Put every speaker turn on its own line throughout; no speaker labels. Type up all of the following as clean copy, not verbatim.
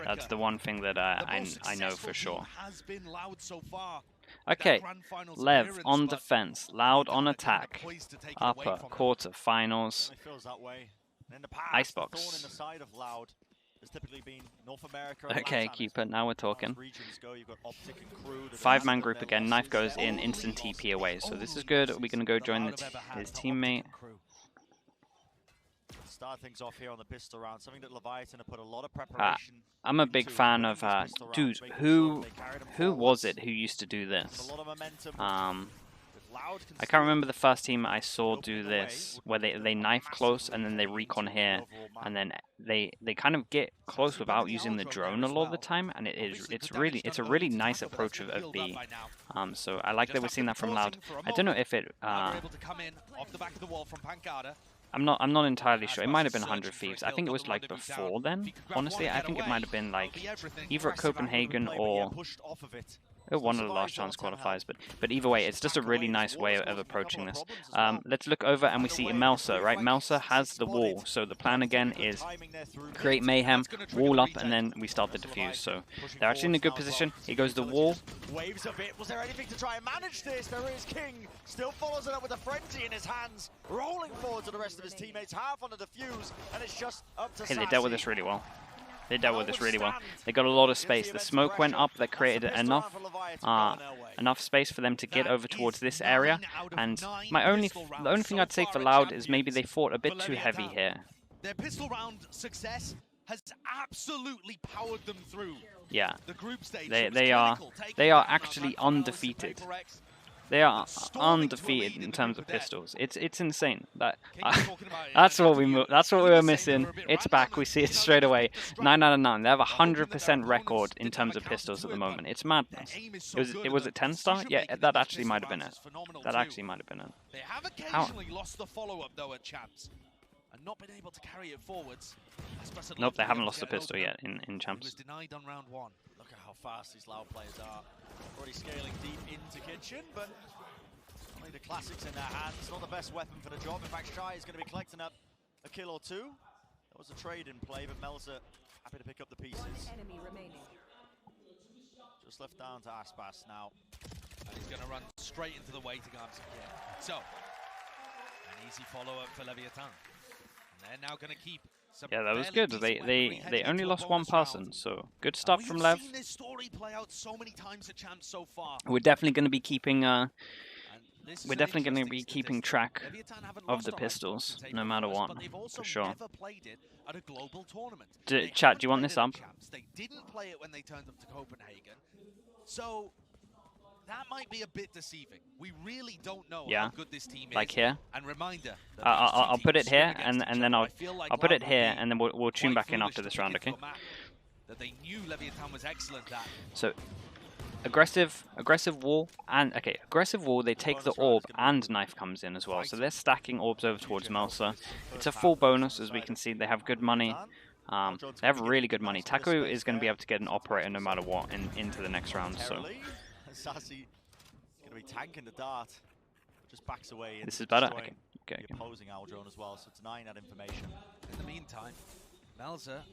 That's the one thing that I know for sure. Okay, Lev on defense, Loud on attack, upper quarter-finals, Icebox. Okay, keeper, now we're talking. 5-man group again, Knife goes in, instant TP away, so this is good. Are we going to go join his teammate?
Start things off here on the pistol round, something that Leviatán have put a lot of preparation.
I'm a big fan of dude. Who was it who used to do this? I can't remember the first team I saw do this, where they knife close and then they recon here, and then they kind of get close without using the drone a lot of the time, and it's a really nice approach of B. So I like that we're seeing that from Loud. I don't know if it. I'm not entirely sure. It might have been 100 Thieves. I think it was like before then. Honestly, I think it might have been like either at Copenhagen or one of the last chance qualifiers. But either way, it's just a really nice way of approaching this. Let's look over and we see Melsa, right? Melsa has the wall. So the plan again is create mayhem, wall up, and then we start the defuse. So they're actually in a good position. Here goes the wall.
Waves a bit. Was there anything to try and manage this? There is King. Still follows it up with a frenzy in his hands. Rolling forward to the rest of his teammates. Half on the defuse. And it's just up to
Hey, they dealt with this really well. They dealt with this really well. They got a lot of space. The smoke went up. That created enough space for them to get over towards this area. And the only thing I'd say for Loud is maybe they fought a bit too heavy here.
Their pistol round success has absolutely powered them through.
Yeah,
the group stage.
They are actually undefeated. They are undefeated in terms of pistols. It's insane. That's what we were missing. It's back. We see it straight away. 9 out of 9. They have a 100% record in terms of pistols at the moment. It's madness. It was at 10-star. Yeah, that actually might have been it. That actually might have been it.
They have occasionally lost the follow-up though at champs and not been able to carry it forwards.
Nope, they haven't lost the pistol yet in champs.
Was denied on round 1.
Look at how fast these Loud players are. Already scaling deep into kitchen, but only the classics in their hands. Not the best weapon for the job. In fact, Shy is going to be collecting up a kill or two. There was a trade in play, but Melsa happy to pick up the pieces. Just left down to Aspas now.
And he's going to run straight into the waiting arms again. So, an easy follow-up for Leviatán. And they're now going to keep.
Yeah, that was good. They only lost one person, so good stuff from Lev. We're definitely going to be keeping track of the pistols, no matter what, for sure. Chat, do you want this up?
They didn't play it when they turned up to Copenhagen, so that might be a bit deceiving. We really don't know how good this team is.
Like here.
And reminder,
I'll put it here, and then I'll put it here, and then we'll tune back in after this round, okay?
That they knew Leviatán was excellent at.
So aggressive wall, and aggressive wall. They take the orb, and knife comes in as well. So they're stacking orbs over towards Melsa. It's a full bonus, as we can see. They have good money. They have really good money. Taco is going to be able to get an operator no matter what into the next round. So.
Sassy going to be tanking the dart, just backs away.
This is better. Okay.
Opposing our drone as well, so denying that information.
In the meantime, Melsa.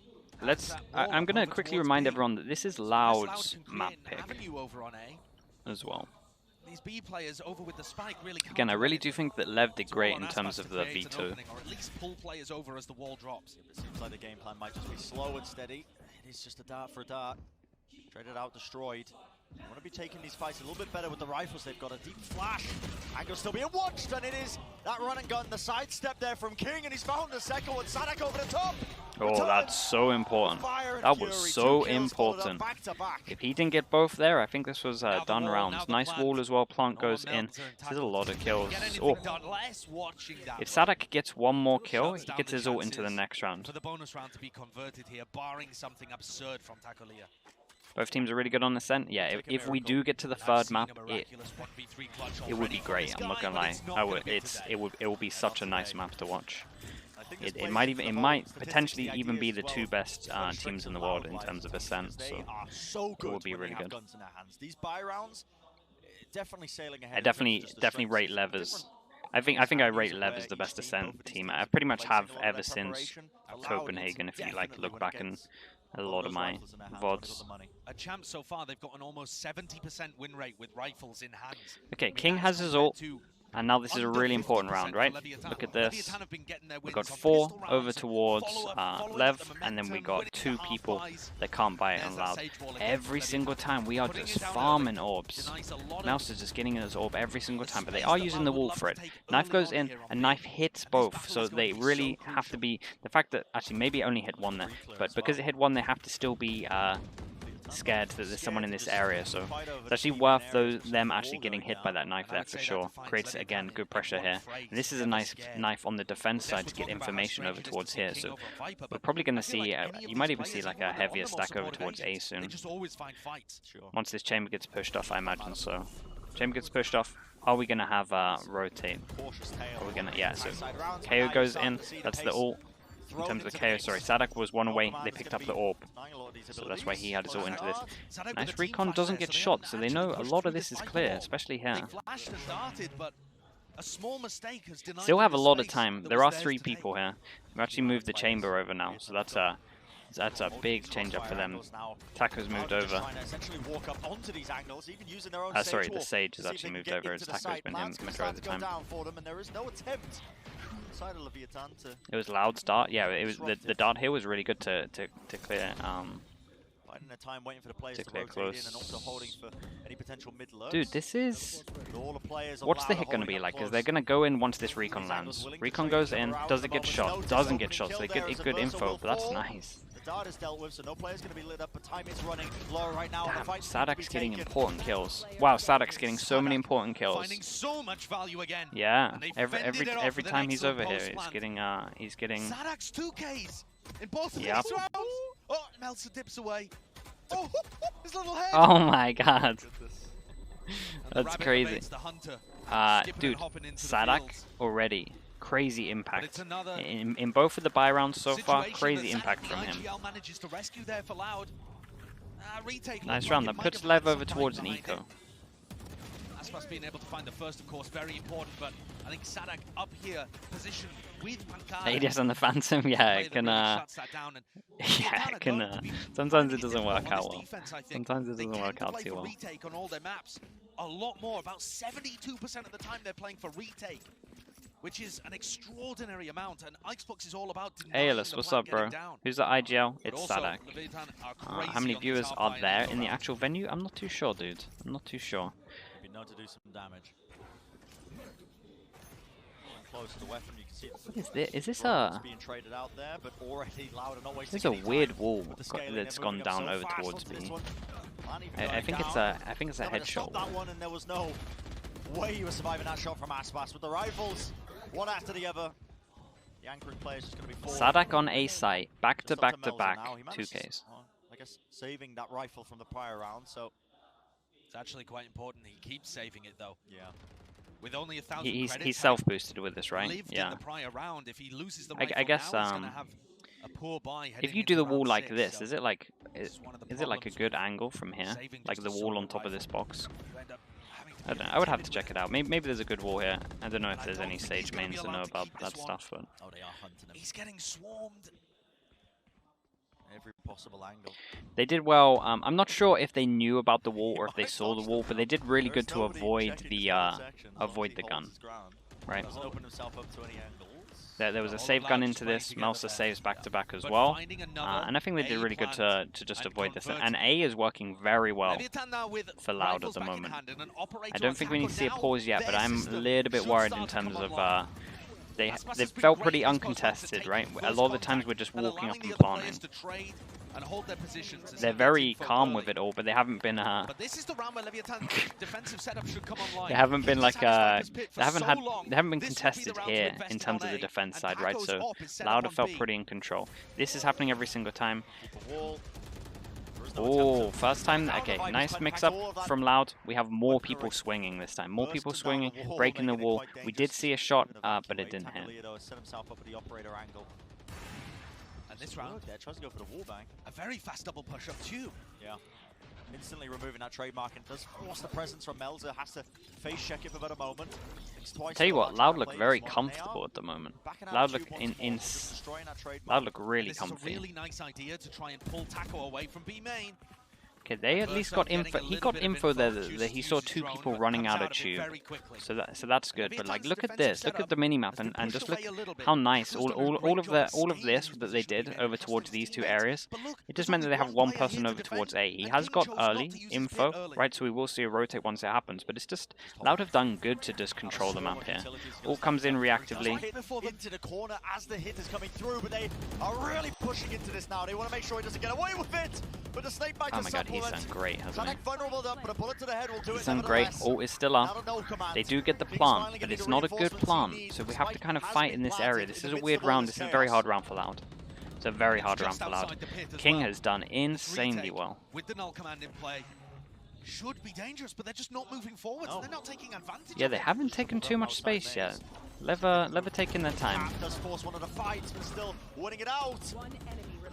I'm going to quickly remind everyone that this is Loud's map pick as well.
These B players over with the spike really.
Again, I really do think that Lev did great in terms of the V2.
Or at least pull players over as the wall drops.
It seems like the game plan might just be slow and steady. It is just a dart for a dart. Traded out, destroyed. They want to be taking these fights a little bit better with the rifles. They've got a deep flash. Angle still being watched, and it is that run and gun, the sidestep there from King, and he's found the second one. Sadak over the top.
Oh, that's so important. That was so important. If he didn't get both there, I think this was done rounds. Nice wall as well. Plant goes in. This is a lot of kills. Oh. If Sadak gets one more kill, he gets his ult into the next round.
For the bonus round to be converted here, barring something absurd from Takolia.
Both teams are really good on ascent. Yeah, if we do get to the third map, it would be great. I'm not gonna lie. It will be such a nice map to watch. It might potentially even be the two best teams in the world in terms of ascent. So it would be really good.
These buy rounds definitely sailing ahead.
I definitely rate Lev as. I think I rate Lev as the best ascent team. I pretty much have ever since Copenhagen. If you like look back and a lot of my VODs.
A champ so far, they've got an almost 70% win rate with rifles in hands.
Okay, King has his ult, and now this is a really important round, right? Look at this. We got 4 over towards Lev, and then we got 2 people that can't buy it on Loud. Every single time we are just farming orbs. Mouse is just getting in his orb every single time, but they are using the wall for it. Knife goes in, and Knife hits both, so they really have to be... The fact that, actually, maybe it only hit 1 there, but because it hit 1, they have to still be... scared that there's someone in this area, so it's actually worth them actually getting hit by that knife there for sure. Creates, again, good pressure here. And this is a nice knife on the defense side to get information over towards here, so we're probably going to see, you might even see like a heavier stack over towards A soon. Once this chamber gets pushed off, I imagine so. Chamber gets pushed off. Are we going to have rotate? Are we going to, yeah, so KO goes in, that's the ult. In terms of the KO, sorry, Sadak was 1 away, they picked up the orb. So that's why he had his ult into this. Nice recon doesn't get shot, so they know a lot of this is clear, especially here. Still have a lot of time. There are 3 people here. We've actually moved the chamber over now, so that's a big change up for them. Taco's moved over. Sorry, the Sage has actually moved over. It's Taco's been him majority of the time. It was Loud's dart. Yeah, it was the dart here was really good to clear. To clear close. Dude, this is... What's the hit going to be like? Because they're going to go in once this recon lands. Recon goes in, does it get shot? Doesn't get shot, so they get good info, but that's nice. Damn, Sadak's getting important kills. Wow, Sadak's getting so many important kills. Yeah, every time he's over here, he's getting.
Sadak's 2Ks in both of these rounds. Oh, Meltzer dips away. Oh, his little head.
Oh my god, that's crazy. Dude, Sadak already. Crazy impact in both of the buy rounds so far. Crazy impact from him. Nice round. That puts Lev over towards an eco.
Aspas being able to find the first, of course, very important. But I think Sadak up here, position with Pankara.
ADS on the Phantom, yeah, it can. Yeah, it can. Sometimes it doesn't work out well. Sometimes it doesn't work out too well.
On all their maps, a lot more. About 72% of the time they're playing for retake, which is an extraordinary amount, and Icebox is all about
Alice, what's up, bro? Who's the IGL? It's Sadak. How many viewers are there in the actual venue? I'm not too sure, dude. I'm not too sure.
Be known to do some damage. Close to the weapon, you can see
what is this? Is this a... There's a weird wall that's gone down over towards me. I think it's a headshot.
That one, and there was no way he was surviving that shot from Aspas with the rifles. One after the other. The anchoring player is just going to be
Sadak on A site, back to back to back, 2Ks.
I guess saving that rifle from the prior round, so
it's actually quite important. He keeps saving it though.
Yeah.
With only 1,000
he's
credits,
self-boosted with this, right?
Yeah. The prior round. If he loses the
I guess if you do the wall like this, is it like a good angle from here, like the wall on top of this box? I don't know. I would have to check it out. Maybe there's a good wall here. I don't know if there's any Sage mains to know about that stuff, but
he's getting swarmed.
Every possible angle.
They did well. I'm not sure if they knew about the wall or if they saw the wall, but they did really good to avoid the gun. Right. There was a save gun into this. Melsa saves back to back as well, and I think they did really good to just avoid this. And A is working very well for Loud at the moment. I don't think we need to see a pause yet, but I'm a little bit worried in terms of they felt pretty uncontested, right? A lot of the times we're just walking up and planting. They're very calm with it all, but they haven't been they haven't been like they haven't been contested here in terms of the defense side, right? So Loud have felt pretty in control. This is happening every single time. Oh, first time. Okay, nice mix-up from Loud. We have more people swinging this time. More people swinging, breaking the wall. We did see a shot, but it didn't hit.
And this round,
tries to go for the wall bang.
A very fast double push up too.
Yeah. instantly removing that trademark and does force the presence from Melzer. Has to face check it for about a moment.
Tell you what, Loud look very comfortable at the moment. Loud look Loud look really comfy.
This is a really nice idea to try and pull Taco away from B main.
Okay, they at least got info. He got info there that he saw 2 people running out of tube, so that's good. But like, look at this, look at the minimap, and just look how nice all of this that they did over towards these 2 areas. It just meant that they have 1 person over towards A. He has got early info, right? So we will see a rotate once it happens. But it's just Loud have done good to just control the map here. All comes in reactively.
Into the corner as the hit is coming through, but they are really pushing into this now. They want to make sure he doesn't get away with it. But the snake bite.
Oh my god, he's done great, hasn't he?
He's
done great. Ult is still up. They do get the plant, but it's not a good plant. So we have to kind of fight in this area. This is a weird round. This is a very hard round for Loud. It's a very hard round for Loud. King has done insanely well.
With the null command in play, should be dangerous, but they're just not moving forward. They're not taking advantage.
Yeah, they haven't taken too much space yet. Lever taking their time.
Does force one of the fights, but still winning it out.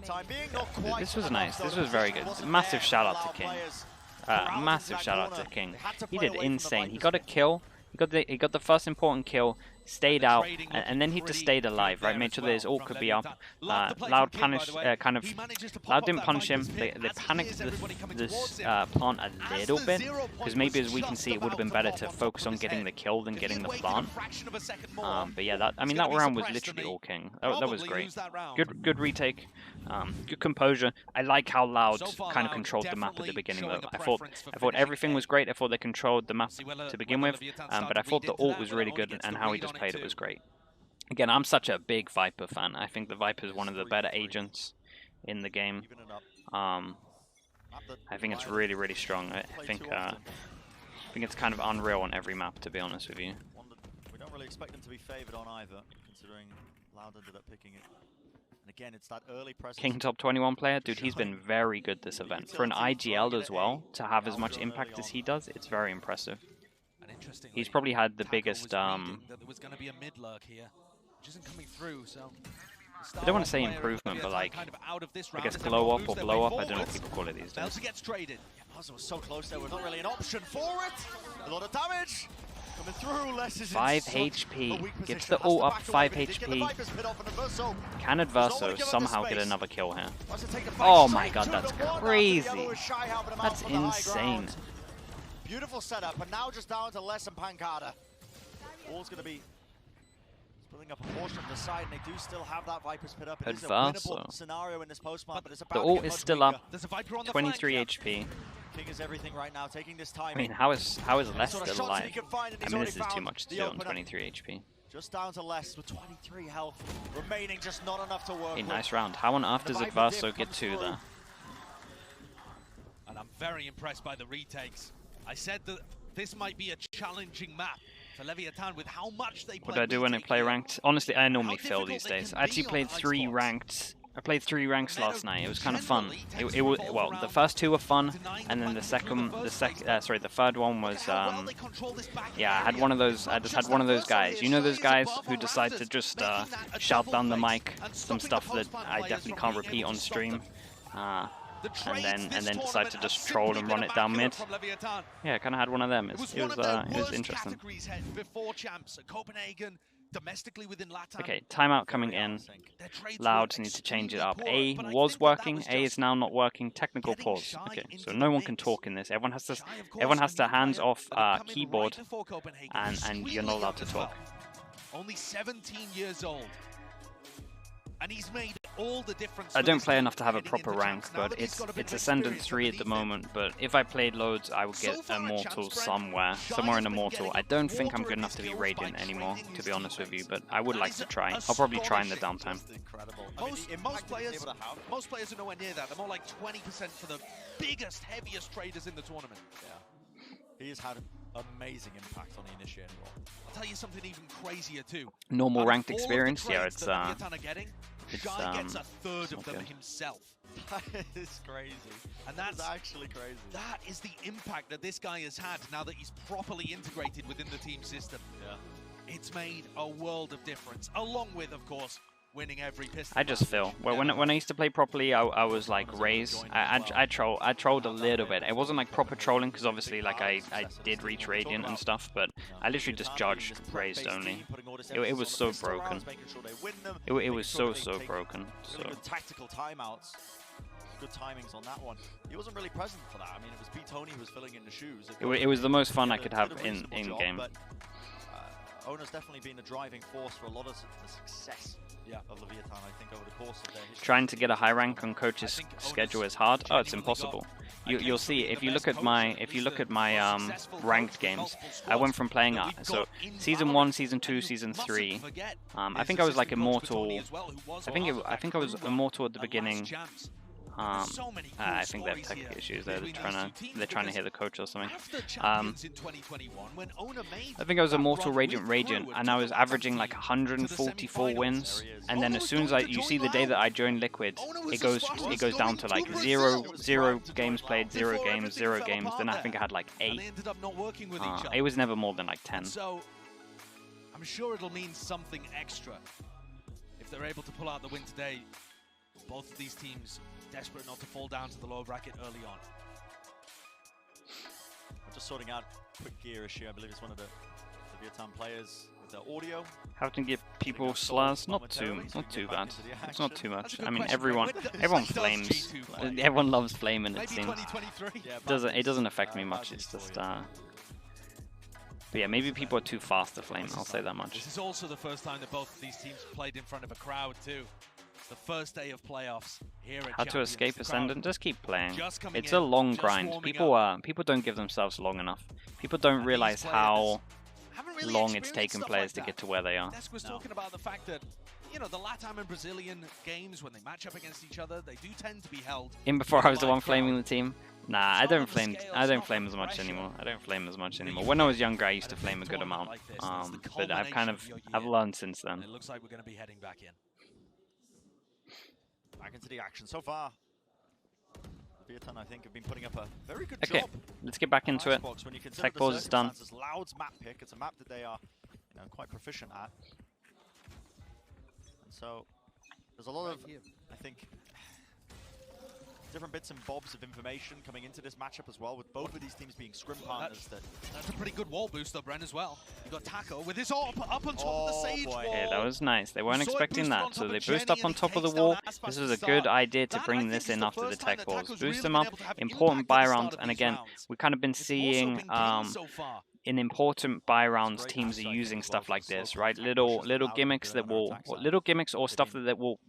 Time being, not quite.
This was nice. This was very good. Massive shout out to King. Massive shout out to King. He did insane. He got a kill. He got the first important kill. Stayed out, and then he just stayed alive, right? Made sure that his ult could be up. Loud punished, Loud didn't punish him. They panicked this plant a little bit, because maybe as we can see, it would have been better to focus on getting the kill than getting the plant. But yeah, that round was literally all King. That was great. Good retake. Good composure. I like how Loud kind of controlled the map at the beginning, though. I thought everything was great. I thought they controlled the map to begin with, but I thought the ult was really good, and how he just played it was great. Again, I'm such a big Viper fan. I think the Viper is one of the better agents in the game. I think it's really, really strong. I think it's kind of unreal on every map, to be honest with you.
We don't really expect them to be favored on either, considering Loud ended up picking it. And again, it's that early presence.
King top 21 player, dude, he's been very good this event. For an IGL as well, to have as much impact as he does, it's very impressive. He's probably had the biggest. I don't want to say improvement, but like, I guess glow up or blow up. I don't know what people call it these days.
Was so close there. Was not really an option for it. A lot of damage coming through. Less is
5 HP. Gets the ult up 5 HP. Can Adverso somehow get another kill here? Oh my god, that's crazy. That's insane.
Beautiful setup, but now just down to less and Pancada. Wall's going to be splitting up a portion of the side, and they do still have that Viper's pit up. It is a winnable scenario in this post-map, but it's about
the ult is still up. 23 HP.
King is everything right now, taking this time.
I mean, how is Les still alive? I mean, this is too much to do on 23 HP.
Just down to less with 23 health remaining, just not enough to work.
A nice round. How on earth does Adverso get 2 there?
And I'm very impressed by the retakes. I said that this might be a challenging map for Leviatán with how much they play.
What do I do when I play ranked? Honestly, I normally fail these days. I actually played 3 ranked. I played 3 ranks last night. It was kind of fun. It was, well, the first 2 were fun, and then the third one was yeah, I had one of those. I just had one of those guys. You know those guys who decide to just shout down the mic some stuff that I definitely can't repeat on stream. And then decide to just troll and run it down mid. Yeah, I kind of had one of them. It was interesting. Okay, timeout coming in. Loud needs to change it up. A was working. A is now not working. Technical pause. Okay, so no one can talk in this. Everyone has to hands off keyboard, and you're not allowed to talk.
Only 17 years old. And he's made all the difference.
I don't play enough to have a proper rank, but it's Ascendant 3 at the moment. But if I played loads, I would get Immortal somewhere in Immortal. I don't think I'm good enough to be Radiant anymore, to be honest with you, but I would like to try. I'll probably try in the downtime.
Most players are nowhere near that. They're more like 20% for the biggest, heaviest traders in the tournament.
Yeah. He has had amazing impact on the initiating role.
I'll tell you something even crazier too.
Normal ranked experience, yeah, it's
Shy gets a third of them himself.
That is crazy.
And that's
actually crazy.
That is the impact that this guy has had now that he's properly integrated within the team system.
Yeah.
It's made a world of difference, along with, of course, winning every pistol.
I just feel. Well, when I used to play properly, I was like Raze. I trolled a little bit. It wasn't like proper trolling because obviously like I did reach Radiant and stuff, but I literally just judged Raze only. It was so broken. It was so broken. So.
Tactical timeouts. Good timings on that one. He wasn't really present for that. I mean, it was B-Tony who was filling in the shoes.
It was the most fun I could have in game.
But Owner's definitely been the driving force for a lot of the success of Leviatán, I think, over the course of their history.
Trying to get a high rank on coach's schedule is hard. Oh, it's impossible. You'll see if you look at my ranked games. I went from playing so season 1, season 2, season 3. I think I was like immortal. I think I was immortal at the beginning. I think they have tech issues there. They're trying to hit the coach or something. I think I was Immortal Radiant, and I was averaging like 144 wins. And then as soon as you see the day that I joined Liquid, it goes down to like zero games played, 0 games. Then I think I had like 8. It was never more than like 10.
So I'm sure it'll mean something extra if they're able to pull out the win today. Both of these teams desperate not to fall down to the lower bracket early on.
I'm just sorting out quick gear issue. I believe it's one of the Leviatán players with their audio.
How to give people slurs? Not too bad. It's not too much. I mean, everyone flames. Everyone loves flaming. It seems. It doesn't affect me much. It's just. But yeah, maybe people are too fast to flame. I'll say that much.
This is also the first time that both of these teams played in front of a crowd too. The first day of playoffs here at
How to escape Ascendant? Just keep playing. It's a long grind. People don't give themselves long enough. People don't realize how long it's taken players to get to where they are.
Desk was talking about the fact that, you know, the Latam and Brazilian games, when they match up against each other, they do tend to be held.
In before I was the one flaming the team. Nah, I don't flame as much anymore. When I was younger, I used to flame a good amount. But I've learned since then.
It looks like we're going to be heading back in.
Back into the action so far. Leviatán, I think, have been putting up a very good
job. Let's get back into it. Tech pause is done.
Loud's map pick. It's a map that they are, quite proficient at. And so there's a lot of, I think, different bits and bobs of information coming into this matchup as well, with both of these teams being scrim partners.
That's a pretty good wall boost though, Bren, as well. You got Taco with his up on top of the Sage wall.
Yeah, that was nice. They weren't expecting that, so they boost up on top of the wall. This was a good idea to bring this in after the tech pause. Boost them up, important buy round, and again, we've kind of been seeing in important buy rounds, teams are using stuff like this, right? Little gimmicks that or stuff that will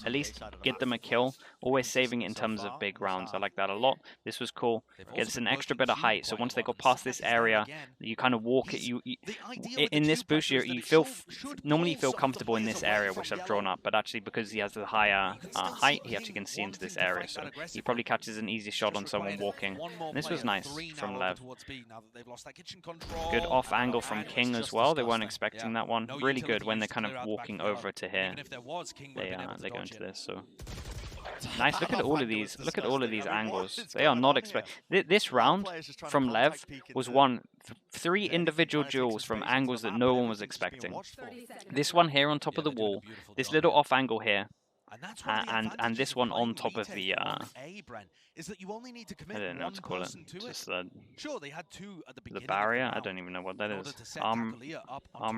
at least get them a kill. Always saving it in terms of big rounds. I like that a lot. This was cool. Gets an extra bit of height. So once they go past this area, you kind of walk it. In this boost, you normally feel comfortable in this area, which I've drawn up. But actually, because he has the higher height, he actually can see into this area. So he probably catches an easy shot on someone walking. And this was nice from Lev. Good off angle from King as well. They weren't expecting that one. Really good when they're kind of walking over to here. They go into this. So nice. Look at all of these. Look at all of these angles. They are not expecting. This round from Lev was won 3 individual duels from angles that no one was expecting. This one here on top of the wall. This little off angle here. And this one on top of the I don't know what to call it. Just the barrier. I don't even know what that is. Arm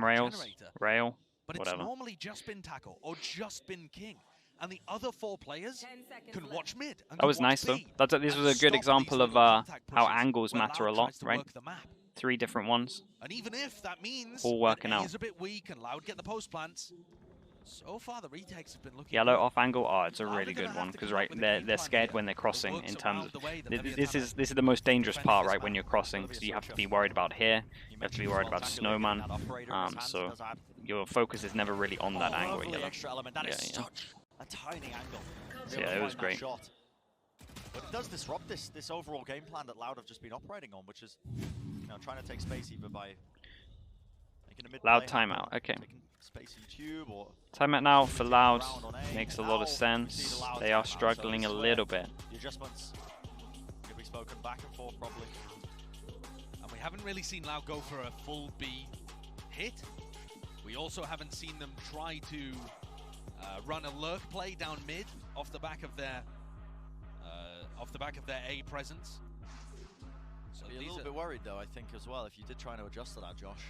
rails, rail,
but
whatever.
It's normally just been Tackle or just been King, and the other 4 players can watch mid.
That was nice though. This was a good example of how angles matter a lot, right? 3 different ones.
And even if that means
all working out.
Is a bit weak and Loud get the post plants. So far, the retakes have been looking
yellow off angle. Oh, it's a really good one because they're scared when they're crossing. In terms of this is the most dangerous part, right? When you're crossing, because you have to be worried about here. You have to be worried about Snowman. So your focus is never really on that angle. Yellow. Yeah.
A tiny angle.
So yeah, it was great.
But it does disrupt this overall game plan that Loud have just been operating on, which is trying to take space either by making a mid
Loud timeout. Okay.
Space in tube or
timeout now for Loud. Makes a lot of sense. They are struggling a little bit.
The adjustments could be spoken back and forth probably.
And we haven't really seen Loud go for a full B hit. We also haven't seen them try to run a lurk play down mid off the back of their A presence. So
Be a little bit worried though, I think, as well, if you did try to adjust to that, Josh.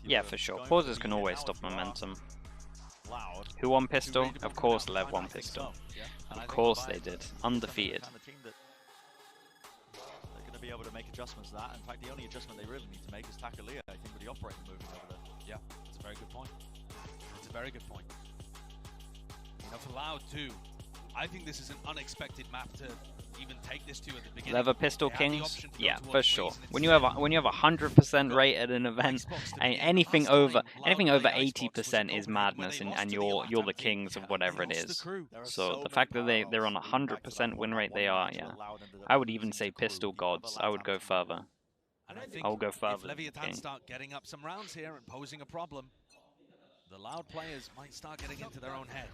Yeah, for sure. Pauses can always stop momentum. Who won pistol? Of course, Lev won pistol. Of course they did. Undefeated.
They're going to be able to make adjustments to that. In fact, the only adjustment they really need to make is tackle Leah, I think, with the operator moving over there.
Yeah, that's a very good point. It's a very good point. You know, for Loud too, I think this is an unexpected map to even take this to at the beginning.
Lever Pistol Kings? Yeah, for sure. When you have 100% rate at an event, and anything over 80% is madness, and you're the kings of whatever it is. So the fact that they're on 100% win rate, they are, yeah. I would even say Pistol Gods. I would go further.
And I think
I'll go further.
If Leviatán start getting up some rounds here and posing a problem, the Loud players might start getting into their own head.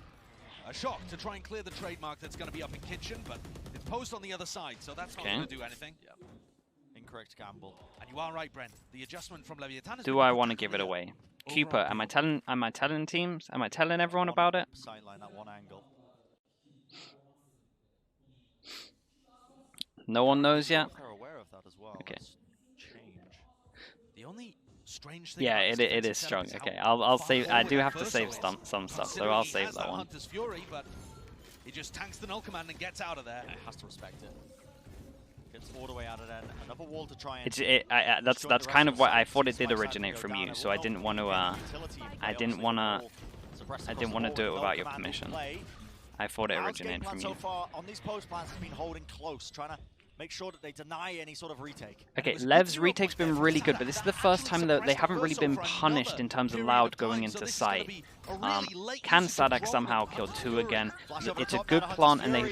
A shock to try and clear the trademark that's going to be up in kitchen, but it's posed on the other side, so that's not going to do anything.
Yep. Incorrect gamble.
And you are right, Brent. The adjustment from Leviatán is...
Do I want to give it away? Cooper, am I telling teams? Am I telling everyone about it?
Sideline that one angle.
No one knows yet?
They're aware of that as well.
Okay.
The only strange thing
Yeah, it is strong. Okay, I'll save. I do have to save some stuff, so I'll save that one.
Hunter's Fury, but he just tanks the null command and gets out of there.
It has to respect it. Gets all the way out of there. Another wall to try and.
That's kind of what I thought it did originate from you, so I didn't want to. I didn't want to do it without your permission. I thought it originated from you.
So far on these post plans has been holding close, trying to make sure that they deny any sort of retake.
Okay, Lev's retake's been really good, but this is the first time that they haven't really been punished in terms of Loud going into sight. Can Sadak somehow kill 2 again? It's a good plant, and they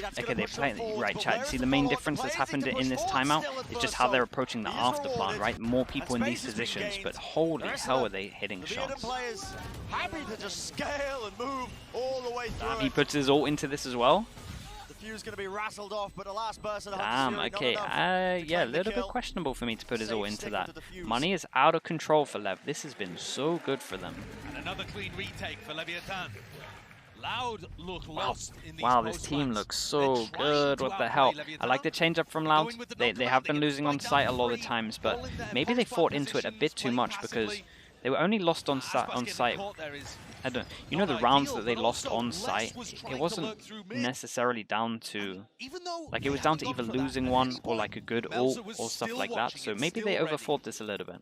play right, chat. See, the main difference that's happened in this timeout is just how they're approaching the after plant, right? More people in these positions, but holy hell are they hitting shots.
Happy to just scale and move all the way through.
He puts his ult into this as well.
Fuse going to be rattled off, but the last burst of
Damn, okay, yeah, a little bit questionable for me to put his all into that. Money is out of control for Lev. This has been so good for them.
And another clean retake for Leviatán. Loud look lost in these
wow, this team looks so good. What the hell? I like the change up from Loud. They have been losing on site a lot of times, but maybe they fought into it a bit too much because they were only lost on site. I don't. You know the rounds that they lost on site. It wasn't necessarily down to, like, it was down to either losing one or like a good ult or stuff like that. So maybe they overfought this a little bit.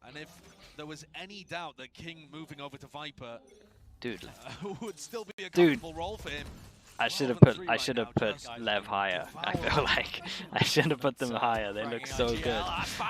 And if there was any doubt that King moving over to Viper,
dude,
would still be a comfortable role for him.
I should have put Lev higher. I feel like I should have put them higher. They look so good.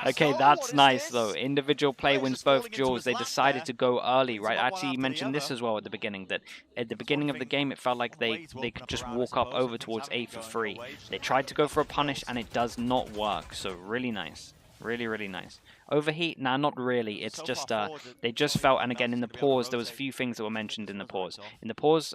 Okay, that's nice though. Individual play wins both duels. They decided to go early, right? Actually, you mentioned this as well at the beginning, that at the beginning of the game it felt like they could just walk up over towards A for free. They tried to go for a punish and it does not work. So really nice. Really nice. Overheat? Nah, not really. It's just, they just felt, and again, in the pause, there was a few things that were mentioned in the pause. In the pause,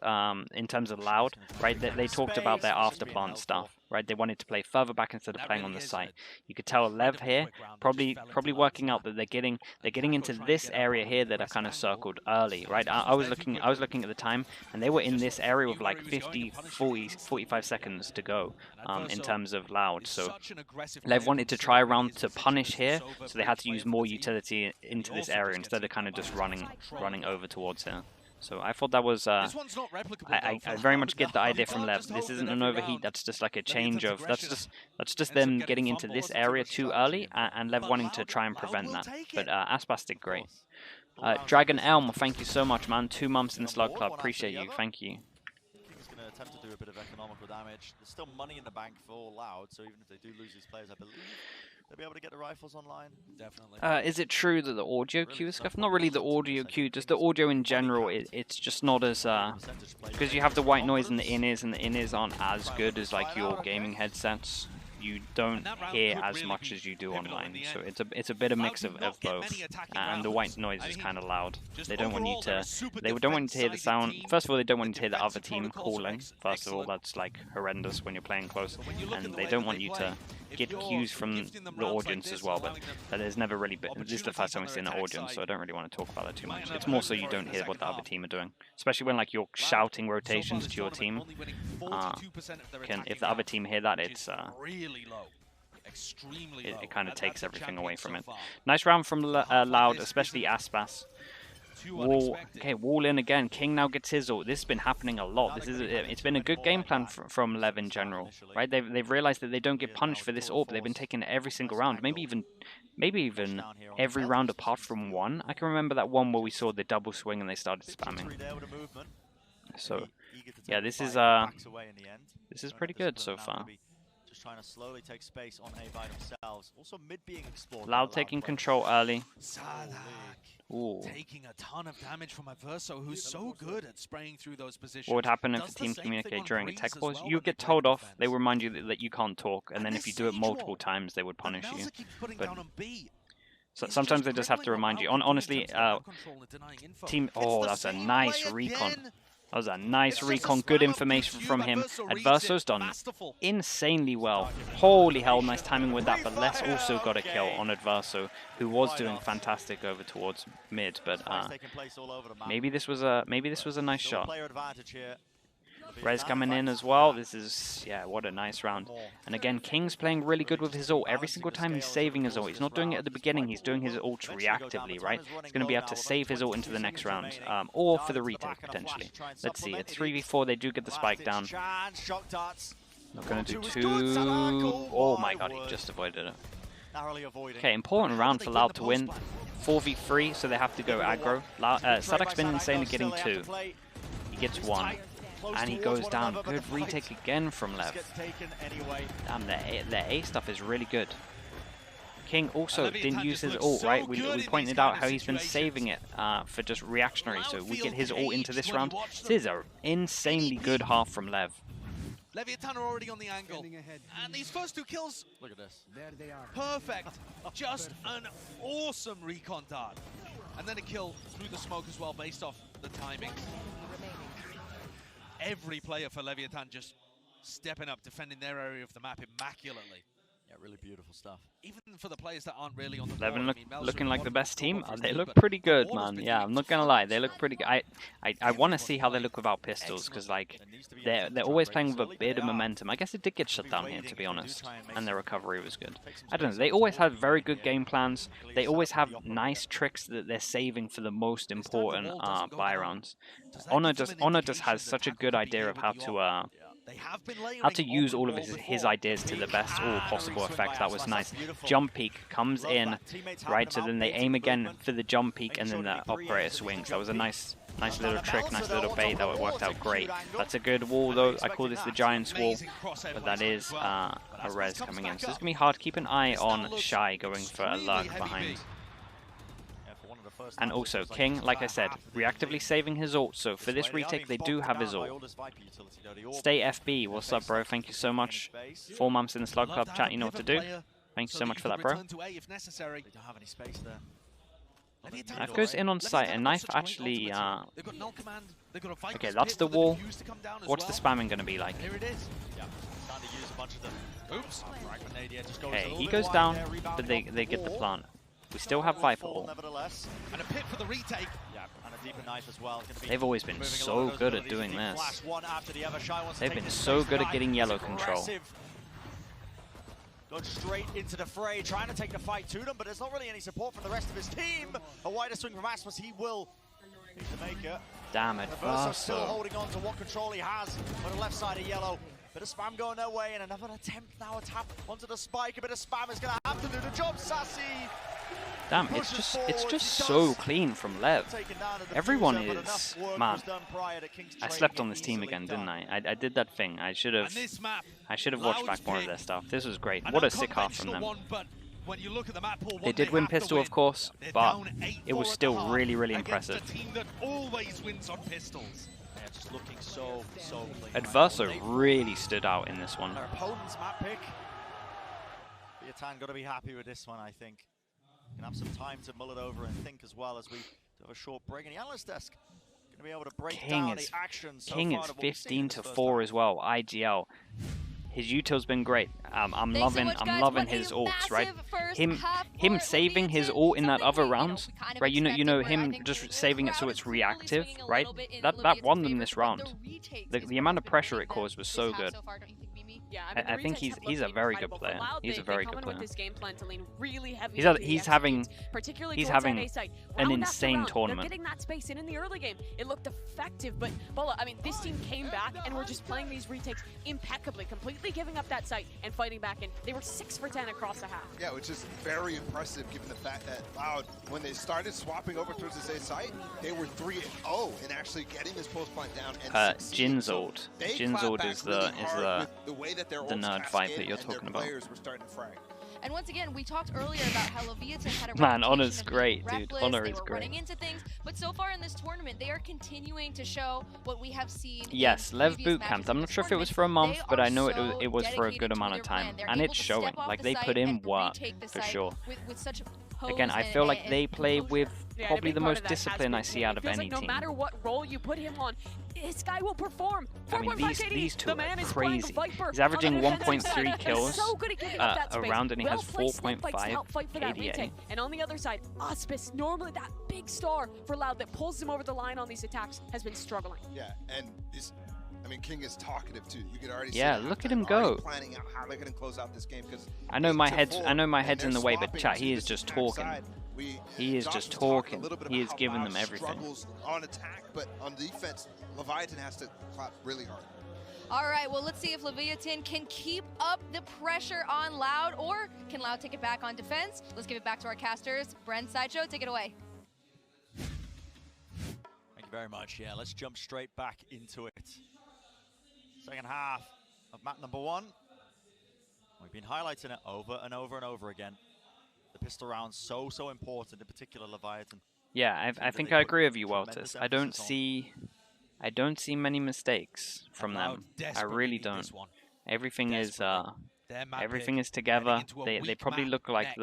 in terms of Loud, right, they talked about their afterplant stuff, right? They wanted to play further back instead of playing on the site. You could tell Lev here, probably working out that they're getting into this area here that are kind of circled early, right? I was looking at the time, and they were in this area with like 50, 40, 45 seconds to go, in terms of Loud. So Lev wanted to try around to punish here, so they had to use more utility into this area instead of kind of just running over towards here. So I thought that was, I very much get the idea from Lev. This isn't an overheat, that's just like a change of, that's just them getting into this area too early, and Lev wanting to try and prevent that. But Aspas did great. Dragon Elm, thank you so much, man. 2 months in the Slug Club, appreciate you, thank you.
King's going to attempt to do a bit of economical damage. There's still money in the bank for Loud, so even if they do lose these players, I believe they'll be able to get the rifles online.
Definitely.
Is it true that the audio queue is scuffed? Not really the audio queue, just the audio in general. It's just not as because you have the white noise in the in-ears, and the in-ears aren't as good as like your gaming headsets. You don't hear as much as you do online, so it's a bit of mix of both. And the white noise is kind of loud. They don't want you to hear the sound. First of all, they don't want you to hear the other team calling. First of all, that's like horrendous when you're playing close, and they don't want you to get cues from the audience as well, but that has never really been. This is the first time we've seen the audience, so I don't really want to talk about it too much. It's more so you don't hear what the other team are doing, especially when like you're shouting rotations to your team. If the other team hear that, it's it kind of takes everything away from it. Nice round from Loud, especially Aspas. Wall in again. King now gets his ult. This has been happening a lot. It's been a good game plan from Lev in general, right? They've realized that they don't get punished for this ult, but they've been taking it every single round. Maybe even every round apart from one. I can remember that one where we saw the double swing and they started spamming. So yeah, this is pretty good so far.
Trying to slowly take space on A by themselves. Also mid being explored.
Loud taking control early.
Ooh. Taking a ton of damage from Averso, who's so good at spraying through those positions.
What would happen if the team communicate during a tech pause? You get told off. They remind you that you can't talk, and then if you do it multiple times, they would punish you. But so sometimes they just have to remind you. Honestly, team. Oh, that's a nice recon. That was a nice recon, good information from him. Adverso's done insanely well. Holy hell, nice timing with that, but Les also got a kill on Adverso, who was doing fantastic over towards mid, but maybe this was a nice shot. Rez coming in as well. This is, yeah, what a nice round. And again, King's playing really good with his ult. Every single time he's saving his ult. He's not doing it at the beginning. He's doing his ult reactively, right? He's going to be able to save his ult into the next round. Or for the retake, potentially. Let's see. At 3v4, they do get the spike down. Not going to do too... Oh my god, he just avoided it. Okay, important round for Loud to win. 4v3, so they have to go aggro. Sadak's been insane at getting 2. He gets 1. And he goes down. Good retake again from Lev. Damn, their A stuff is really good. King also didn't use his ult, right? We pointed out how he's been saving it for just reactionary, so we get his ult into this round. This is an insanely good half from Lev.
Leviatán are already on the angle. And these first 2 kills, look at this. There they are. Perfect. Just an awesome recon dart. And then a kill through the smoke as well, based off the timing. Every player for Leviatán just stepping up, defending their area of the map immaculately. Yeah, really beautiful stuff. Even for the players that aren't really on the board.
Looking like the best team. They look pretty good, man. Yeah, I'm not gonna lie, they look pretty good. I want to see how they look without pistols, because like they're always playing with a bit of momentum. I guess it did get shut down here, to be honest, and their recovery was good. I don't know. They always have very good game plans. They always have nice tricks that they're saving for the most important buy rounds. Honor just has such a good idea of how to use all of his ideas to the best all possible effect. That was nice. Jump peek comes in, right? So then they aim again for the jump peek, and then the operator swings. That was a nice little trick, nice little bait that worked out great. That's a good wall though. I call this the Giant's wall, but that is a res coming in. So it's gonna be hard. Keep an eye on Shy going for a lurk behind. And also, King, like I said, reactively saving his ult, so for this retake they do have his ult. Stay FB, what's up bro, thank you so much. 4 months in the Slug Club, chat, you know what to do. Thank you so much for that, bro. Knife goes in on site, and Knife actually... Okay, that's the wall. What's the spamming going to be like? Okay, he goes down, but they get the plant. We still have Viper ult.
And a pit for the retake.
They've always been so good at doing this. They've been so good at getting yellow control.
Going straight into the fray, trying to take the fight to them, but there's not really any support from the rest of his team. A wider swing from Aspas, he will need to make it.
Damn it,
still holding on to what control he has on the left side of yellow. Bit of spam going their way, and another attempt now, a tap onto the spike. A bit of spam is going to have to do the job, Sassy.
Damn, it's just so clean from Lev. Everyone is, man. I slept on this team again, didn't I? I did that thing. I should have watched back more of their stuff. This was great. What a sick half from them. They did win pistol, of course, but it was still really, really impressive. Adverso really stood out in this one.
Their opponent's map pick. Leviatán got to be happy with this one, I think. Gonna have some time to mull it over and think as well as we have a short break. And the analyst desk going to be able to break down the action.
King is 15 to 4 as well. IGL. His util's been great. I'm loving his ults, right? Him saving his ult in that other round, right? You know him just saving it so it's reactive, right? That won them this round. The amount of pressure it caused was so good.
Yeah,
I think he's a very good player. He's a very good player. He's having an insane tournament.
Getting that space in the early game, it looked effective, but Bola, I mean, this team came back and were just playing these retakes impeccably, completely giving up that site and fighting back in. They were 6 for 10 across the half.
Yeah, which is very impressive given the fact that Loud, when they started swapping over towards this A site, they were 3-0 in actually getting this post plant down. And
Jin's ult. Jin's ult is the nerd fight that you're talking about.
And once again, we talked earlier about how Leviatán had a
man, Honor's great, dude. Honor is great.
Running into things, but so far in this tournament, they are continuing to show what we have seen.
Yes, Lev bootcamped. I'm not sure if it was for a month, but I know it was for a good amount of time, and it's showing. Like they put in work for sure. Again, I feel like they play with probably the most discipline I see out of any team.
No matter what role you put him on, this guy will perform.
I mean, these two are crazy. He's averaging 1.3 kills around, and he has 4.5 KDA.
And on the other side, Auspice, normally that big star for Loud that pulls him over the line on these attacks, has been struggling.
Yeah, and I mean, King is talkative too. You could already see
look at him go.
Planning out how they're going to close out this game, because
I know my head's in the way, but chat, he is just talking. He is just talking. He is giving them everything.
Struggles on attack, but on defense, Leviatán has to clap really hard.
All right, well, let's see if Leviatán can keep up the pressure on Loud, or can Loud take it back on defense? Let's give it back to our casters. Bren, Sideshow, take it away.
Thank you very much. Yeah, let's jump straight back into it. Second half of map number 1. We've been highlighting it over and over and over again. The pistol round's so important, in particular Leviatán.
Yeah, I think I agree with you, Walters. I don't see many mistakes from them. I really don't. Everything is together. They probably look like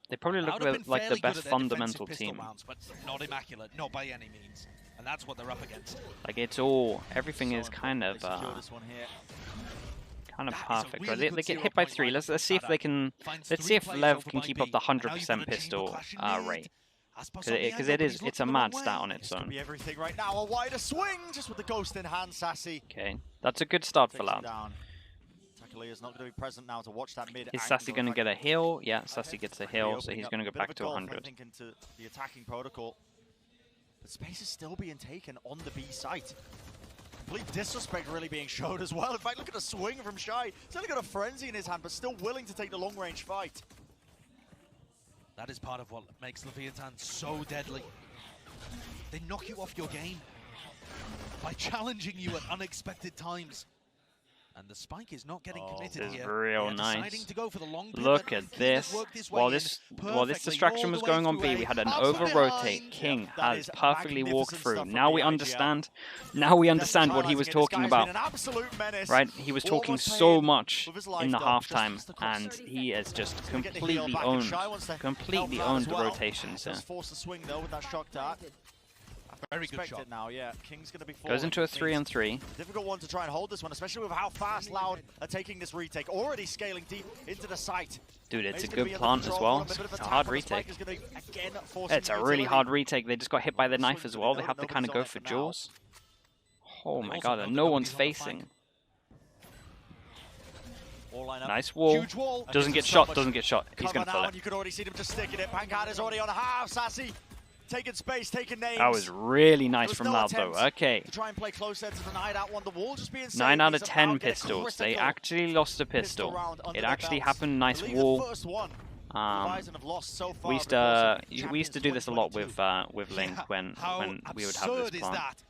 they probably look like the best fundamental team.
But not immaculate, not by any means. And that's what they're up against.
Like everything is kind of perfect. Right? They get hit by 3. Let's see if they can. Let's see if Lev can keep up the 100% pistol rate. Because it's a mad stat on its own.
Everything right now, a wider swing, just with the ghost in hand, Sassy.
Okay, that's a good start for Loud.
Is not going to be present now to watch that mid.
Is Sassy going to get a heal? Yeah, Sassy gets a heal, so he's going to go back to 100.
I think into the attacking protocol. But space is still being taken on the B site. Complete disrespect really being showed as well. In fact, look at the swing from Shy. He's only got a frenzy in his hand, but still willing to take the long-range fight.
That is part of what makes Leviatán so deadly. They knock you off your game by challenging you at unexpected times. And the spike is not getting committed
this is
here.
Real nice.
To go for the long
Look at this. While this distraction was going on B, we had an over-rotate. King has perfectly walked through. Now we understand. Now we understand what he was talking about. Right? He was talking so much in the halftime, and he has just completely owned the rotations here.
Very good shot.
Now, yeah. King's going to be
goes into a 3-on-3.
Difficult one to try and hold this one, especially with how fast Loud are taking this retake. Already scaling deep into the site.
Dude, it's a good plant as well. It's a hard retake. It's a really hard retake. They just got hit by the knife as well. They have to kind of go for jaws. Oh my god, and no one's facing. Nice wall. Doesn't get shot, doesn't get shot. He's going to fill it.
You could already see them just sticking it. Pancard is already on a half. Sassy taking space, taking names.
That was really nice from Loud though. Okay.
To try and play close to deny that one. The wall just being
9 out of 10 pistols. They actually lost a pistol. It actually happened. Nice wall. We used to do this a lot with Link when we would have this plant.